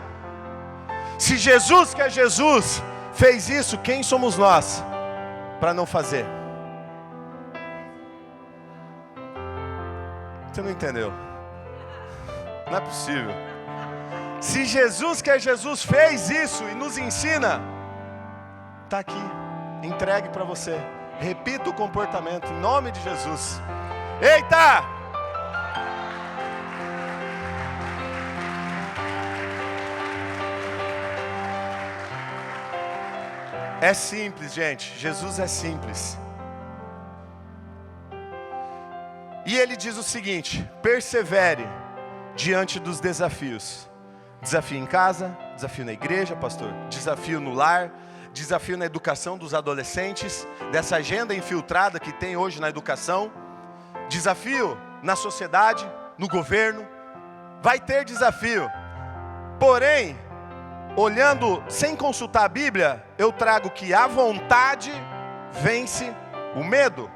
Se Jesus, que é Jesus, fez isso, quem somos nós para não fazer? Você não entendeu? Não é possível. Se Jesus, que é Jesus, fez isso e nos ensina, está aqui, entregue para você. Repita o comportamento em nome de Jesus. Eita! É simples, gente. Jesus é simples. E ele diz o seguinte: persevere diante dos desafios. Desafio em casa, desafio na igreja, pastor, desafio no lar, desafio na educação dos adolescentes, dessa agenda infiltrada que tem hoje na educação, desafio na sociedade, no governo. Vai ter desafio. Porém, olhando sem consultar a Bíblia, eu trago que a vontade vence o medo.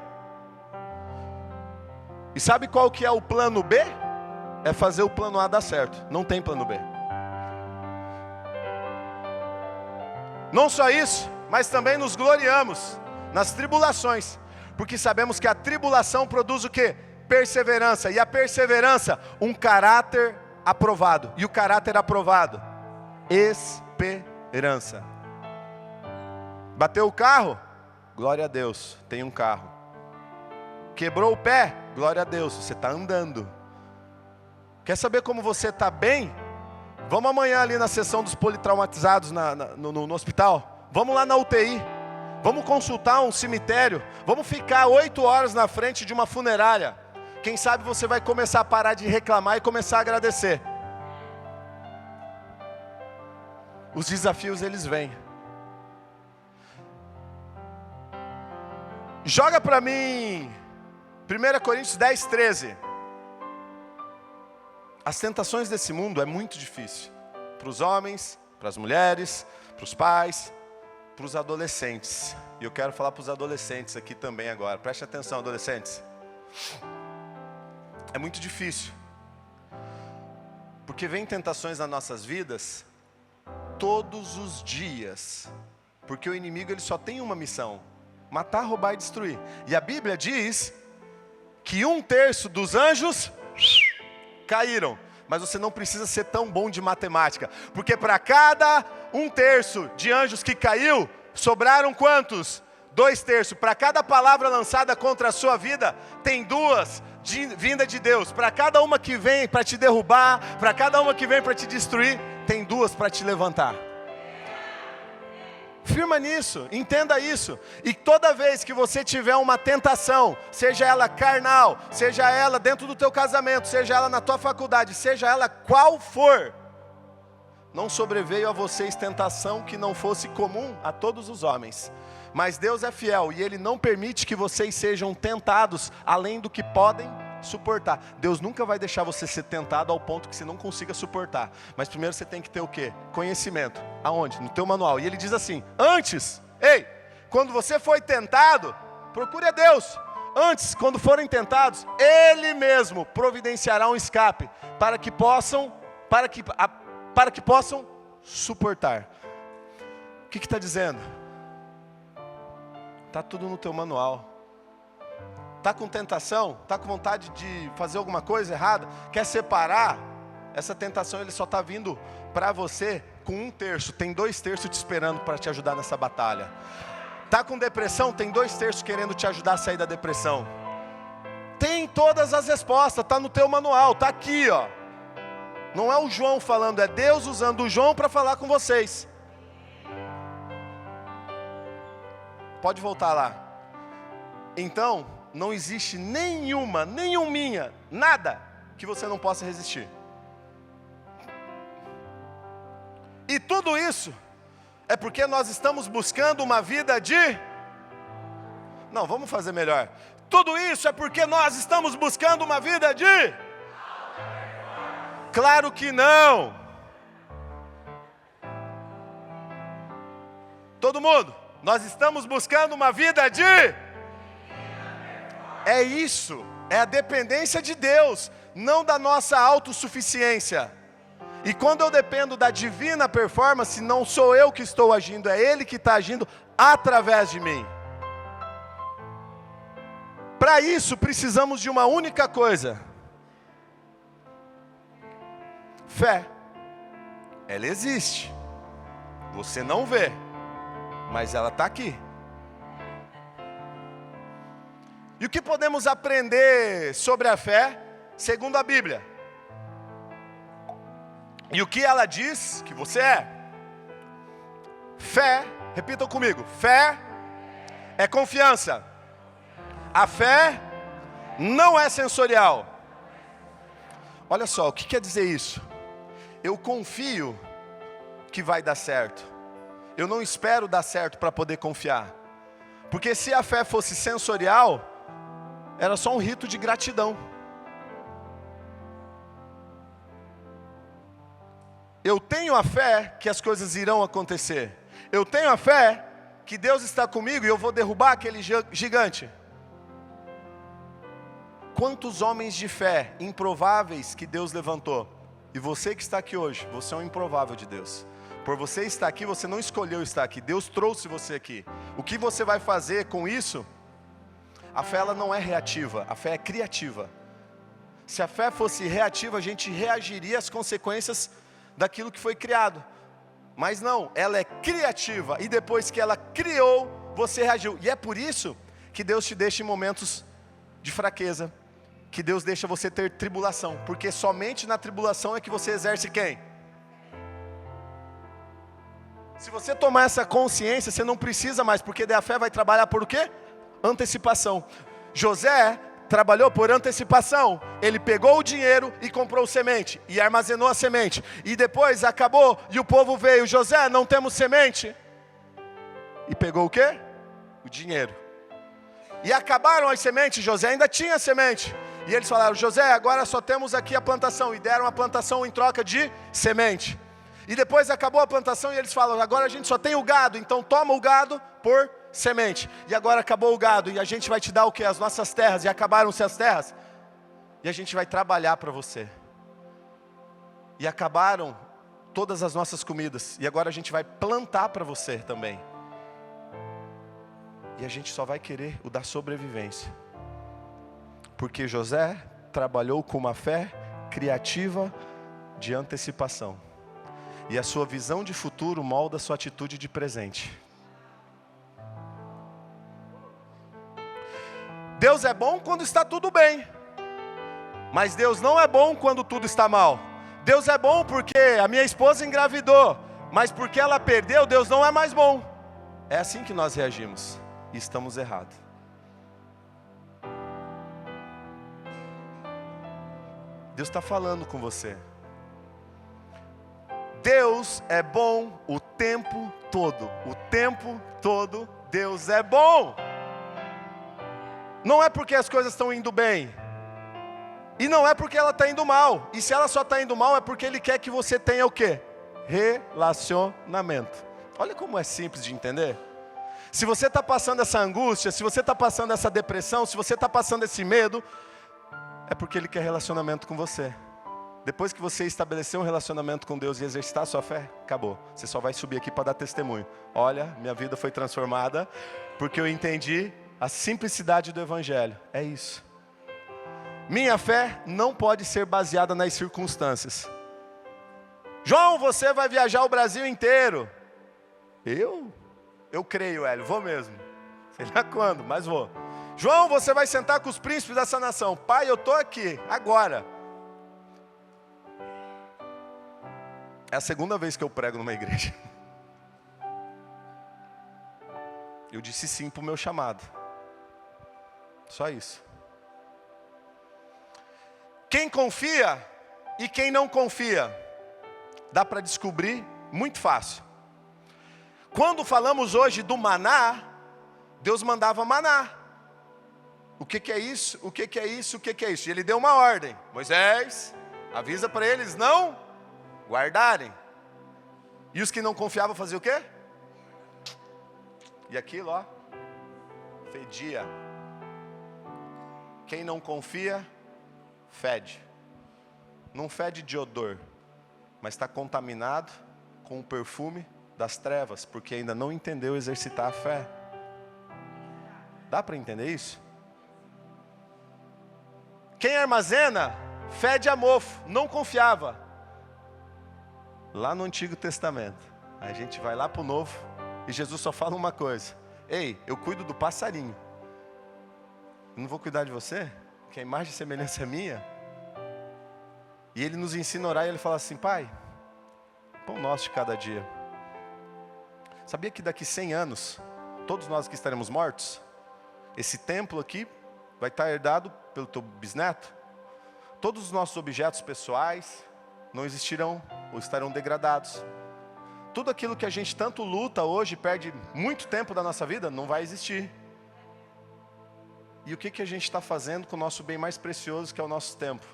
E sabe qual que é o plano B? É fazer o plano A dar certo. Não tem plano B. Não só isso, mas também nos gloriamos nas tribulações, porque sabemos que a tribulação produz o quê? Perseverança. E a perseverança, um caráter aprovado. E o caráter aprovado, esperança. Bateu o carro? Glória a Deus, tem um carro. Quebrou o pé? Glória a Deus, você está andando. Quer saber como você está bem? Vamos amanhã ali na sessão dos politraumatizados no hospital. Vamos lá na UTI. Vamos consultar um cemitério. Vamos ficar 8 horas na frente de uma funerária. Quem sabe você vai começar a parar de reclamar e começar a agradecer. Os desafios, eles vêm. Joga para mim 1 Coríntios 10, 13. As tentações desse mundo é muito difícil. Para os homens, para as mulheres, para os pais, para os adolescentes. E eu quero falar para os adolescentes aqui também agora. Preste atenção, adolescentes. É muito difícil. Porque vem tentações nas nossas vidas todos os dias. Porque o inimigo, ele só tem uma missão: matar, roubar e destruir. E a Bíblia diz que 1/3 dos anjos caíram. Mas você não precisa ser tão bom de matemática. Porque para cada 1/3 de anjos que caiu, sobraram quantos? 2/3. Para cada palavra lançada contra a sua vida, tem 2 vinda de Deus. Para cada uma que vem para te derrubar, para cada uma que vem para te destruir, tem 2 para te levantar. Firma nisso, entenda isso. E toda vez que você tiver uma tentação, seja ela carnal, seja ela dentro do teu casamento, seja ela na tua faculdade, seja ela qual for, não sobreveio a vocês tentação que não fosse comum a todos os homens. Mas Deus é fiel e Ele não permite que vocês sejam tentados além do que podem suportar. Deus nunca vai deixar você ser tentado ao ponto que você não consiga suportar. Mas primeiro você tem que ter o quê? Conhecimento. Aonde? No teu manual. E ele diz assim: antes, quando você foi tentado, procure a Deus. Antes, quando forem tentados, Ele mesmo providenciará um escape para que possam suportar. O que está dizendo? Está tudo no teu manual. Está com tentação? Está com vontade de fazer alguma coisa errada? Quer separar? Essa tentação, ele só está vindo para você com 1/3. Tem 2/3 te esperando para te ajudar nessa batalha. Está com depressão? Tem 2/3 querendo te ajudar a sair da depressão. Tem todas as respostas, está no teu manual, está aqui, ó. Não é o João falando, é Deus usando o João para falar com vocês. Pode voltar lá. Então, não existe nenhuminha, nada que você não possa resistir. E tudo isso é porque nós estamos buscando uma vida de... Não, vamos fazer melhor. Tudo isso é porque nós estamos buscando uma vida de... Claro que não. Todo mundo, nós estamos buscando uma vida de... É isso, é a dependência de Deus, não da nossa autossuficiência. E quando eu dependo da divina performance, não sou eu que estou agindo, é Ele que está agindo através de mim. Para isso precisamos de uma única coisa: fé. Ela existe, você não vê, mas ela está aqui. E o que podemos aprender sobre a fé, segundo a Bíblia? E o que ela diz que você é? Fé, repitam comigo, fé é confiança. A fé não é sensorial. Olha só, o que quer dizer isso? Eu confio que vai dar certo. Eu não espero dar certo para poder confiar. Porque se a fé fosse sensorial, era só um rito de gratidão. eu tenho a fé que as coisas irão acontecer. Eu tenho a fé que Deus está comigo e eu vou derrubar aquele gigante. Quantos homens de fé improváveis que Deus levantou? E você que está aqui hoje, você é um improvável de Deus. Por você estar aqui, você não escolheu estar aqui. Deus trouxe você aqui. O que você vai fazer com isso? A fé ela não é reativa, a fé é criativa. Se a fé fosse reativa, a gente reagiria às consequências daquilo que foi criado. Mas não, ela é criativa. E depois que ela criou, você reagiu. E é por isso que Deus te deixa em momentos de fraqueza. Que Deus deixa você ter tribulação. Porque somente na tribulação é que você exerce quem? Se você tomar essa consciência, você não precisa mais. Porque daí a fé vai trabalhar por quê? Antecipação. José trabalhou por antecipação. Ele pegou o dinheiro e comprou semente. E armazenou a semente. E depois acabou e o povo veio. José, não temos semente. E pegou o quê? O dinheiro. E acabaram as sementes. José ainda tinha semente. E eles falaram, José, agora só temos aqui a plantação. E deram a plantação em troca de semente. E depois acabou a plantação e eles falam, agora a gente só tem o gado. Então toma o gado por semente. E agora acabou o gado. E a gente vai te dar o quê? As nossas terras. E acabaram-se as terras. E a gente vai trabalhar para você. E acabaram todas as nossas comidas. E agora a gente vai plantar para você também. E a gente só vai querer o da sobrevivência. Porque José trabalhou com uma fé criativa de antecipação. E a sua visão de futuro molda a sua atitude de presente. Deus é bom quando está tudo bem. Mas Deus não é bom quando tudo está mal. Deus é bom porque a minha esposa engravidou. Mas porque ela perdeu, Deus não é mais bom. É assim que nós reagimos. E estamos errados. Deus está falando com você. Deus é bom o tempo todo. O tempo todo Deus é bom. Não é porque as coisas estão indo bem. E não é porque ela está indo mal. E se ela só está indo mal é porque Ele quer que você tenha o quê? Relacionamento. Olha como é simples de entender. Se você está passando essa angústia, se você está passando essa depressão, se você está passando esse medo, é porque Ele quer relacionamento com você. Depois que você estabelecer um relacionamento com Deus e exercitar a sua fé, acabou. Você só vai subir aqui para dar testemunho. Olha, minha vida foi transformada porque eu entendi a simplicidade do Evangelho. É isso. Minha fé não pode ser baseada nas circunstâncias. João, você vai viajar o Brasil inteiro. Eu creio, Hélio, vou mesmo. Sei lá quando, mas vou. João, você vai sentar com os príncipes dessa nação. Pai, eu estou aqui, agora. É a segunda vez que eu prego numa igreja. Eu disse sim para o meu chamado. Só isso. Quem confia e quem não confia, dá para descobrir muito fácil. Quando falamos hoje do maná, Deus mandava maná. O que é isso? O que é isso? O que é isso? E Ele deu uma ordem. Moisés, avisa para eles não guardarem. E os que não confiavam faziam o quê? E aquilo, ó, fedia. Quem não confia, fede. Não fede de odor, mas está contaminado com o perfume das trevas, porque ainda não entendeu exercitar a fé. Dá para entender isso? Quem armazena, fede a mofo, não confiava. Lá no Antigo Testamento, a gente vai lá para o Novo, e Jesus só fala uma coisa: ei, eu cuido do passarinho, eu não vou cuidar de você? Que a imagem e semelhança é minha? E Ele nos ensina a orar, e Ele fala assim: Pai, pão nosso de cada dia. Sabia que daqui 100 anos, todos nós que estaremos mortos, esse templo aqui vai estar herdado pelo teu bisneto? Todos os nossos objetos pessoais não existirão ou estarão degradados. Tudo aquilo que a gente tanto luta hoje, perde muito tempo da nossa vida, não vai existir. E o que a gente está fazendo com o nosso bem mais precioso, que é o nosso tempo?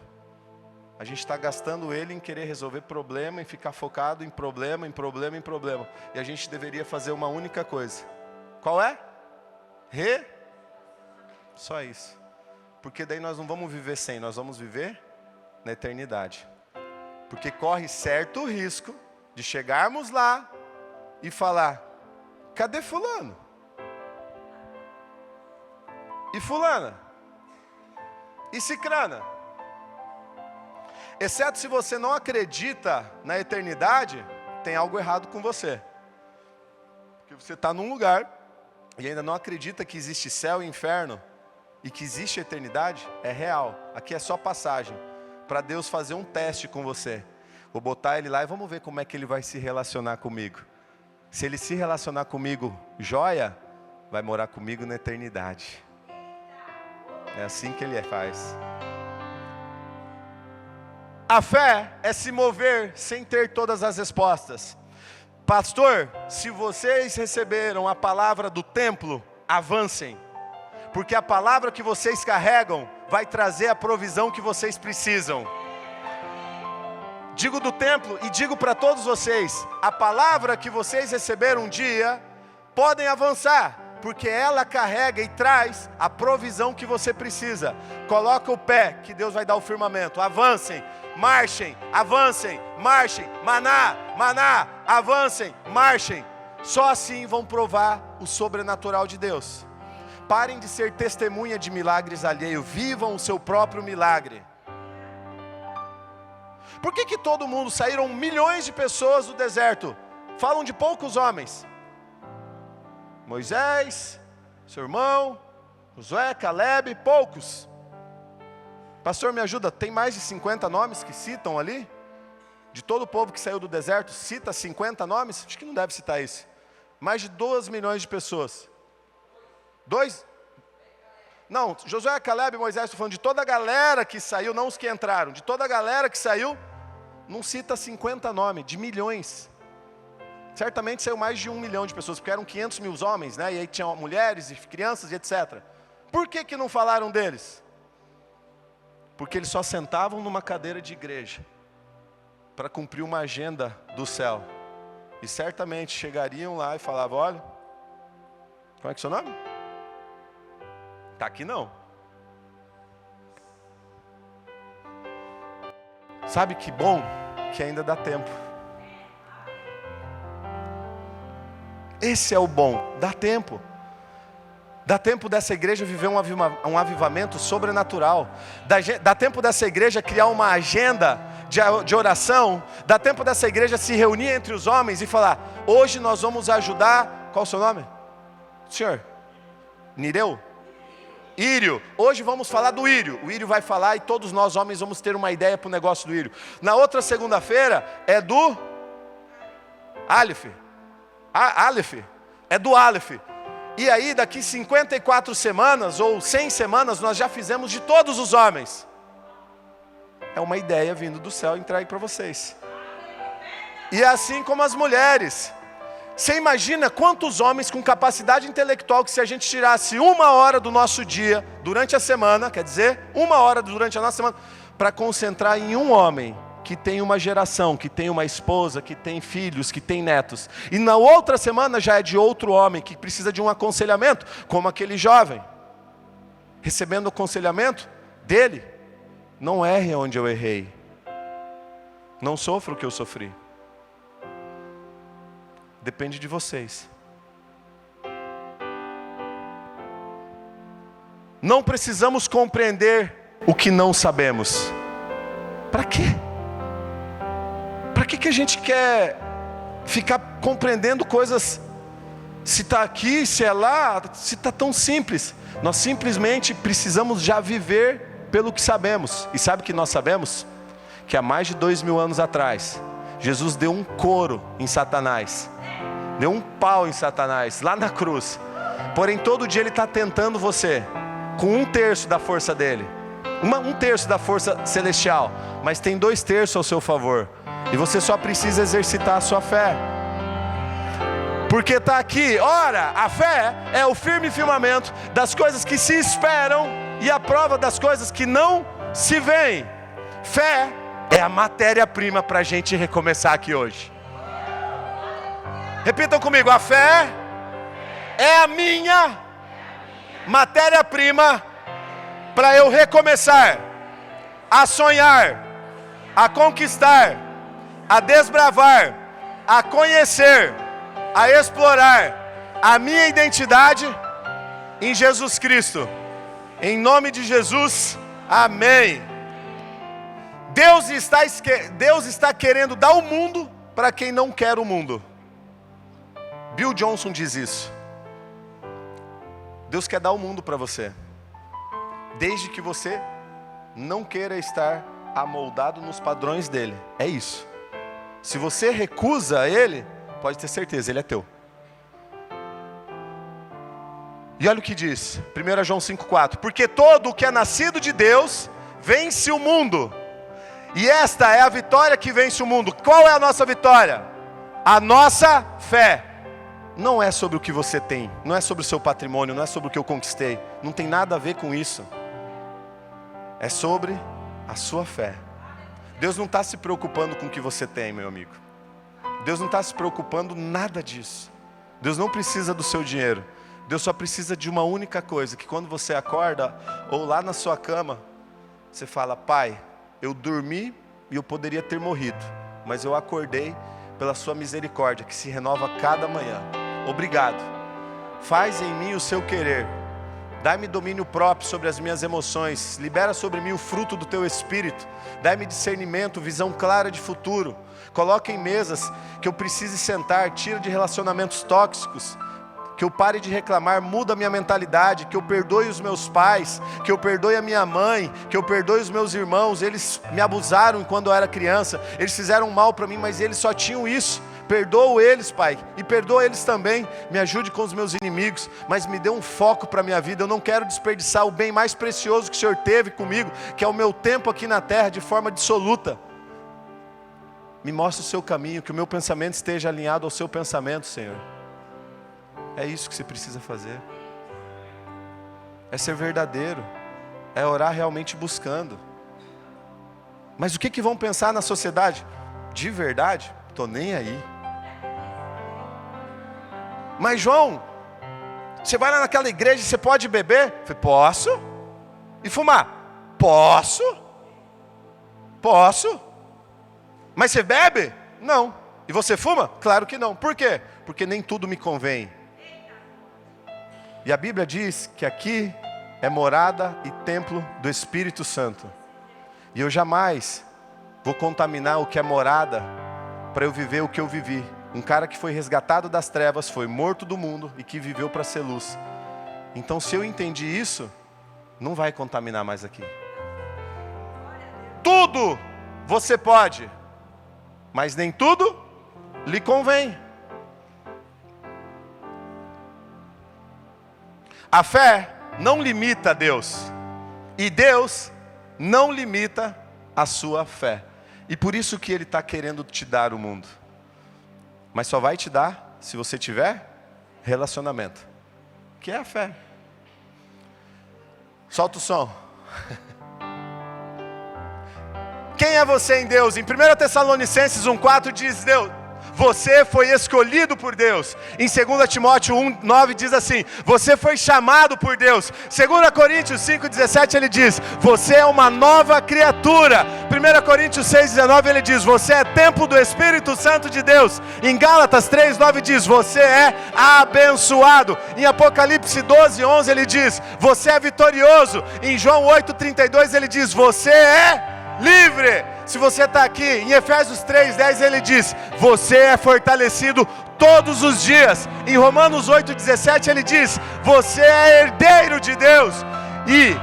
A gente está gastando ele em querer resolver problema, em ficar focado em problema, em problema, em problema. E a gente deveria fazer uma única coisa. Qual é? Só isso. Porque daí nós não vamos viver sem, nós vamos viver na eternidade. Porque corre certo risco de chegarmos lá e falar: cadê fulano? E fulana? E cicrana? Exceto se você não acredita na eternidade, tem algo errado com você. Porque você está num lugar e ainda não acredita que existe céu e inferno e que existe eternidade. É real. Aqui é só passagem para Deus fazer um teste com você. Vou botar ele lá e vamos ver como é que ele vai se relacionar comigo. Se ele se relacionar comigo, joia, vai morar comigo na eternidade. É assim que ele faz. A fé é se mover sem ter todas as respostas. Pastor, se vocês receberam a palavra do templo, avancem. Porque a palavra que vocês carregam vai trazer a provisão que vocês precisam. Digo do templo e digo para todos vocês: a palavra que vocês receberam um dia, podem avançar. Porque ela carrega e traz a provisão que você precisa. Coloca o pé, que Deus vai dar o firmamento. Avancem, marchem, avancem, marchem. Maná, maná, avancem, marchem. Só assim vão provar o sobrenatural de Deus. Parem de ser testemunha de milagres alheios. Vivam o seu próprio milagre. Por que todo mundo, saíram milhões de pessoas do deserto? Falam de poucos homens. Moisés, seu irmão, Josué, Caleb, poucos. Pastor, me ajuda, tem mais de 50 nomes que citam ali? De todo o povo que saiu do deserto, cita 50 nomes? Acho que não deve citar isso. Mais de 2 milhões de pessoas. 2? Não, Josué, Caleb e Moisés, estou falando de toda a galera que saiu, não os que entraram. De toda a galera que saiu, não cita 50 nomes, de milhões. Certamente saiu mais de 1 milhão de pessoas, porque eram 500 mil homens, né? E aí tinham mulheres e crianças e etc. Por que não falaram deles? Porque eles só sentavam numa cadeira de igreja para cumprir uma agenda do céu. E certamente chegariam lá e falavam: olha, como é que é o seu nome? Está aqui não. Sabe que bom que ainda dá tempo. Esse é o bom, dá tempo. Dá tempo dessa igreja viver um avivamento sobrenatural. Dá tempo dessa igreja criar uma agenda de oração. Dá tempo dessa igreja se reunir entre os homens e falar: hoje nós vamos ajudar. Qual o seu nome? Senhor? Nireu? Írio. Hoje vamos falar do Írio. O Írio vai falar e todos nós homens vamos ter uma ideia para o negócio do Írio. Na outra segunda-feira é do Aleph. Aleph, é do Aleph. E aí daqui 54 semanas ou 100 semanas nós já fizemos de todos os homens. É uma ideia vindo do céu entrar aí para vocês. E assim como as mulheres. Você imagina quantos homens com capacidade intelectual que se a gente tirasse 1 hora do nosso dia durante a semana, quer dizer, 1 hora durante a nossa semana, para concentrar em um homem que tem uma geração, que tem uma esposa, que tem filhos, que tem netos. E na outra semana já é de outro homem que precisa de um aconselhamento, como aquele jovem. Recebendo o aconselhamento dele. Não erre onde eu errei. Não sofra o que eu sofri. Depende de vocês. Não precisamos compreender o que não sabemos. Para quê? Para que a gente quer ficar compreendendo coisas, se está aqui, se é lá, se está tão simples? Nós simplesmente precisamos já viver pelo que sabemos. E sabe o que nós sabemos? Que há mais de 2000 anos atrás, Jesus deu um couro em Satanás. Deu um pau em Satanás, lá na cruz. Porém todo dia ele está tentando você, com 1/3 da força dele. 1/3 da força celestial. Mas tem 2/3 ao seu favor. E você só precisa exercitar a sua fé. Porque está aqui, ora, a fé é o firme firmamento das coisas que se esperam e a prova das coisas que não se veem. Fé é a matéria-prima para a gente recomeçar aqui hoje. Repitam comigo, a fé é a minha matéria-prima para eu recomeçar, a sonhar, a conquistar, a desbravar, a conhecer, a explorar a minha identidade em Jesus Cristo. Em nome de Jesus, amém. Deus está querendo dar o mundo para quem não quer o mundo. Bill Johnson diz isso. Deus quer dar o mundo para você, desde que você não queira estar amoldado nos padrões dele. É isso. Se você recusa ele, pode ter certeza, ele é teu. E olha o que diz, 1 João 5,4. Porque todo o que é nascido de Deus vence o mundo. E esta é a vitória que vence o mundo. Qual é a nossa vitória? A nossa fé. Não é sobre o que você tem, não é sobre o seu patrimônio, não é sobre o que eu conquistei. Não tem nada a ver com isso. É sobre a sua fé. Deus não está se preocupando com o que você tem, meu amigo. Deus não está se preocupando nada disso. Deus não precisa do seu dinheiro. Deus só precisa de uma única coisa, que quando você acorda, ou lá na sua cama, você fala: Pai, eu dormi e eu poderia ter morrido, mas eu acordei pela sua misericórdia, que se renova a cada manhã. Obrigado. Faz em mim o seu querer. Dá-me domínio próprio sobre as minhas emoções. Libera sobre mim o fruto do teu espírito. Dá-me discernimento, visão clara de futuro. Coloca em mesas que eu precise sentar. Tira de relacionamentos tóxicos. Que eu pare de reclamar, muda a minha mentalidade. Que eu perdoe os meus pais. Que eu perdoe a minha mãe. Que eu perdoe os meus irmãos. Eles me abusaram quando eu era criança. Eles fizeram mal para mim, mas eles só tinham isso. Perdoa eles, Pai, e perdoa eles também. Me ajude com os meus inimigos, mas me dê um foco para a minha vida. Eu não quero desperdiçar o bem mais precioso que o Senhor teve comigo, que é o meu tempo aqui na terra, de forma dissoluta. Me mostre o seu caminho, que o meu pensamento esteja alinhado ao seu pensamento, Senhor. É isso que você precisa fazer. É ser verdadeiro, é orar realmente buscando. Mas o que vão pensar na sociedade? De verdade, estou nem aí. Mas João, você vai lá naquela igreja e você pode beber? Eu falei, posso. E fumar? Posso. Posso. Mas você bebe? Não. E você fuma? Claro que não. Por quê? Porque nem tudo me convém. E a Bíblia diz que aqui é morada e templo do Espírito Santo. E eu jamais vou contaminar o que é morada para eu viver o que eu vivi. Um cara que foi resgatado das trevas, foi morto do mundo e que viveu para ser luz. Então, se eu entendi isso, não vai contaminar mais aqui. Tudo você pode, mas nem tudo lhe convém. A fé não limita a Deus, e Deus não limita a sua fé. E por isso que Ele está querendo te dar o mundo. Mas só vai te dar se você tiver relacionamento, que é a fé. Solta o som. Quem é você em Deus? Em 1 Tessalonicenses 1,4 diz: Deus, você foi escolhido por Deus. Em 2 Timóteo 1,9 diz assim: você foi chamado por Deus. 2 Coríntios 5,17 ele diz: você é uma nova criatura. 1 Coríntios 6,19 ele diz: você é templo do Espírito Santo de Deus. Em Gálatas 3,9 diz: você é abençoado. Em Apocalipse 12,11 ele diz: você é vitorioso. Em João 8,32 ele diz: você é livre. Se você está aqui, em Efésios 3,10 ele diz: você é fortalecido todos os dias. Em Romanos 8,17 ele diz: você é herdeiro de Deus. E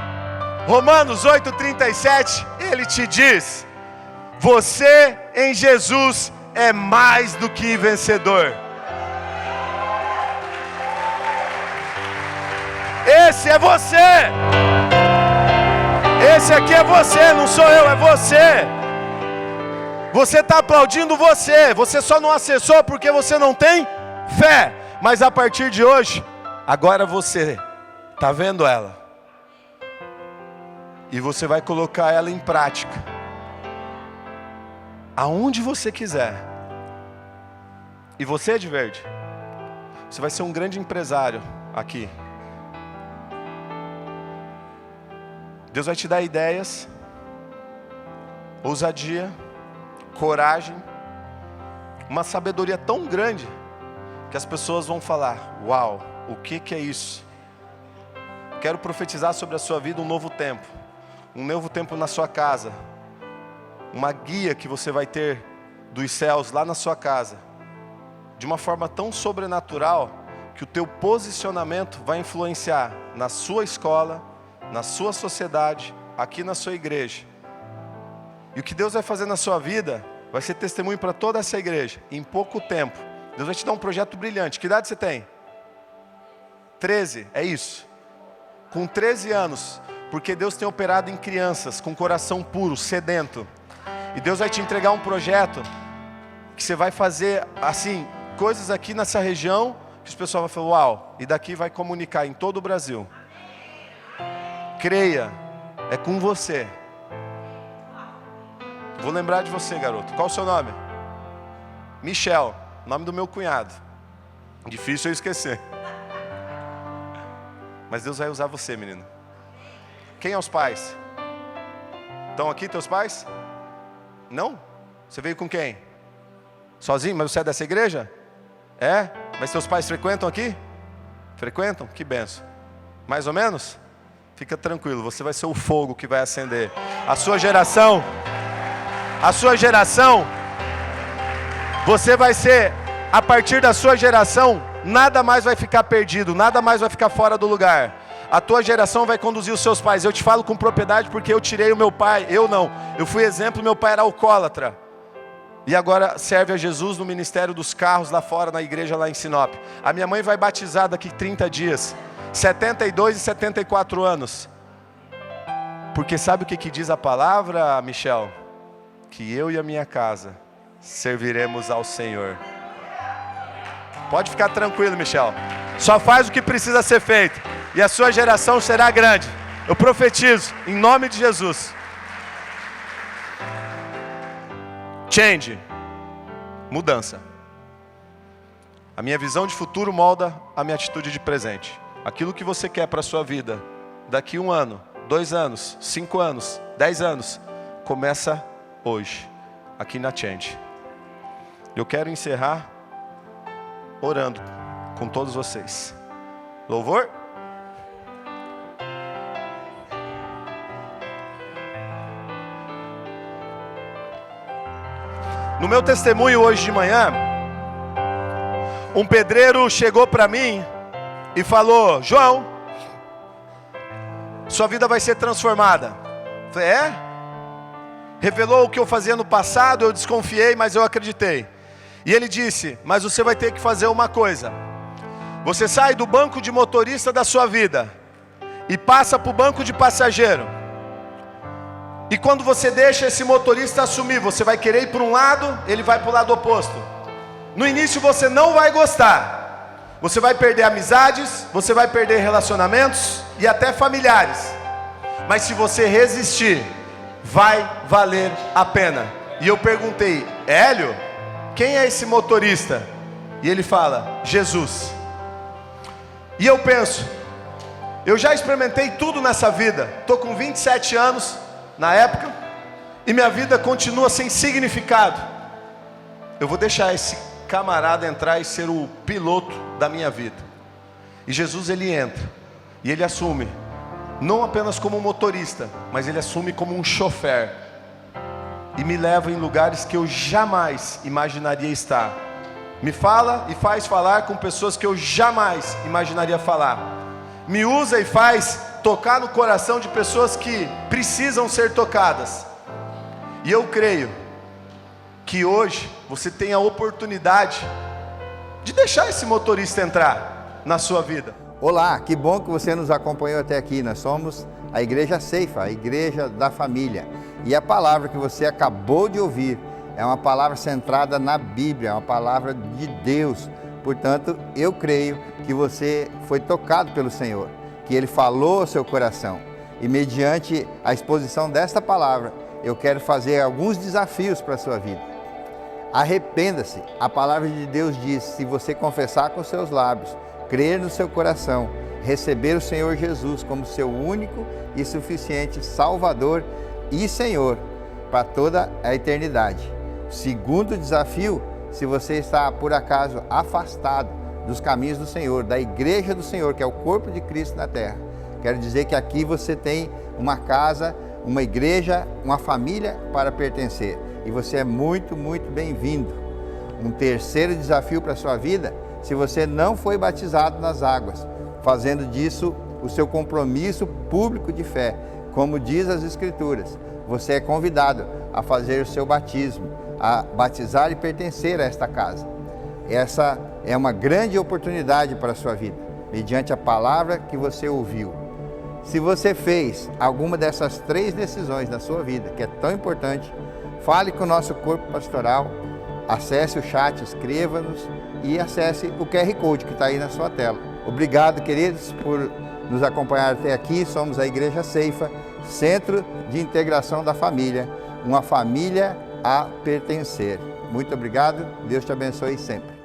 Romanos 8,37 ele te diz: você em Jesus é mais do que vencedor. Esse é você. Esse aqui é você, não sou eu, é você. Você está aplaudindo você. Você só não acessou porque você não tem fé. Mas a partir de hoje, agora você está vendo ela. E você vai colocar ela em prática. aonde você quiser. E você, de verde, você vai ser um grande empresário aqui. Deus vai te dar ideias, ousadia, coragem, uma sabedoria tão grande que as pessoas vão falar: uau, o que é isso? Quero profetizar sobre a sua vida um novo tempo na sua casa, uma guia que você vai ter dos céus lá na sua casa, de uma forma tão sobrenatural que o teu posicionamento vai influenciar na sua escola, na sua sociedade, aqui na sua igreja. E o que Deus vai fazer na sua vida vai ser testemunho para toda essa igreja. Em pouco tempo, Deus vai te dar um projeto brilhante. Que idade você tem? 13, é isso. Com 13 anos, porque Deus tem operado em crianças com coração puro, sedento. E Deus vai te entregar um projeto que você vai fazer, assim, coisas aqui nessa região que os pessoal vai falar: uau, e daqui vai comunicar em todo o Brasil. Creia, é com você. Vou lembrar de você, garoto. Qual o seu nome? Michel, nome do meu cunhado. Difícil eu esquecer. Mas Deus vai usar você, menino. Quem é os pais? Estão aqui teus pais? Não? Você veio com quem? Sozinho? Mas você é dessa igreja? É? Mas seus pais frequentam aqui? Frequentam? Que benção. Mais ou menos? Fica tranquilo, você vai ser o fogo que vai acender. A sua geração, você vai ser, a partir da sua geração, nada mais vai ficar perdido, nada mais vai ficar fora do lugar. A tua geração vai conduzir os seus pais. Eu te falo com propriedade porque eu tirei o meu pai. Eu fui exemplo, meu pai era alcoólatra. E agora serve a Jesus no ministério dos carros lá fora, na igreja lá em Sinop. A minha mãe vai batizar daqui 30 dias. 72 e 74 anos. Porque sabe o que diz a palavra, Michel? Que eu e a minha casa serviremos ao Senhor. Pode ficar tranquilo, Michel. Só faz o que precisa ser feito. E a sua geração será grande. Eu profetizo, em nome de Jesus. Change. Mudança. A minha visão de futuro molda a minha atitude de presente. Aquilo que você quer para a sua vida, daqui 1 ano, 2 anos, 5 anos, 10 anos, começa hoje, aqui na Change. Eu quero encerrar orando com todos vocês. Louvor? No meu testemunho hoje de manhã, um pedreiro chegou para mim e falou: João, sua vida vai ser transformada. Eu falei: é? Revelou o que eu fazia no passado, eu desconfiei, mas eu acreditei. E ele disse: mas você vai ter que fazer uma coisa. Você sai do banco de motorista da sua vida e passa para o banco de passageiro. E quando você deixa esse motorista assumir, você vai querer ir para um lado, ele vai para o lado oposto. No início você não vai gostar. Você vai perder amizades, você vai perder relacionamentos e até familiares. Mas se você resistir, vai valer a pena. E eu perguntei: Hélio, quem é esse motorista? E ele fala: Jesus. E eu penso, eu já experimentei tudo nessa vida. Estou com 27 anos na época e minha vida continua sem significado. Eu vou deixar esse camarada entrar e ser o piloto da minha vida. E Jesus, ele entra e ele assume, não apenas como um motorista, mas ele assume como um chofer e me leva em lugares que eu jamais imaginaria estar. Me fala e faz falar com pessoas que eu jamais imaginaria falar. Me usa e faz tocar no coração de pessoas que precisam ser tocadas. E eu creio que hoje você tem a oportunidade de deixar esse motorista entrar na sua vida. Olá, que bom que você nos acompanhou até aqui. Nós somos a Igreja Ceifa, a Igreja da Família. E a palavra que você acabou de ouvir é uma palavra centrada na Bíblia, é uma palavra de Deus. Portanto, eu creio que você foi tocado pelo Senhor, que Ele falou ao seu coração. E mediante a exposição desta palavra, eu quero fazer alguns desafios para a sua vida. Arrependa-se. A palavra de Deus diz, se você confessar com seus lábios, crer no seu coração, receber o Senhor Jesus como seu único e suficiente Salvador e Senhor para toda a eternidade. Segundo desafio, se você está por acaso afastado dos caminhos do Senhor, da igreja do Senhor, que é o corpo de Cristo na terra, quero dizer que aqui você tem uma casa, uma igreja, uma família para pertencer. E você é muito, muito bem-vindo. Um terceiro desafio para a sua vida, se você não foi batizado nas águas, fazendo disso o seu compromisso público de fé, como diz as Escrituras, você é convidado a fazer o seu batismo, a batizar e pertencer a esta casa. Essa é uma grande oportunidade para a sua vida, mediante a palavra que você ouviu. Se você fez alguma dessas 3 decisões na sua vida, que é tão importante, fale com o nosso corpo pastoral, acesse o chat, escreva-nos e acesse o QR Code que está aí na sua tela. Obrigado, queridos, por nos acompanhar até aqui. Somos a Igreja Ceifa, Centro de Integração da Família, uma família a pertencer. Muito obrigado, Deus te abençoe sempre.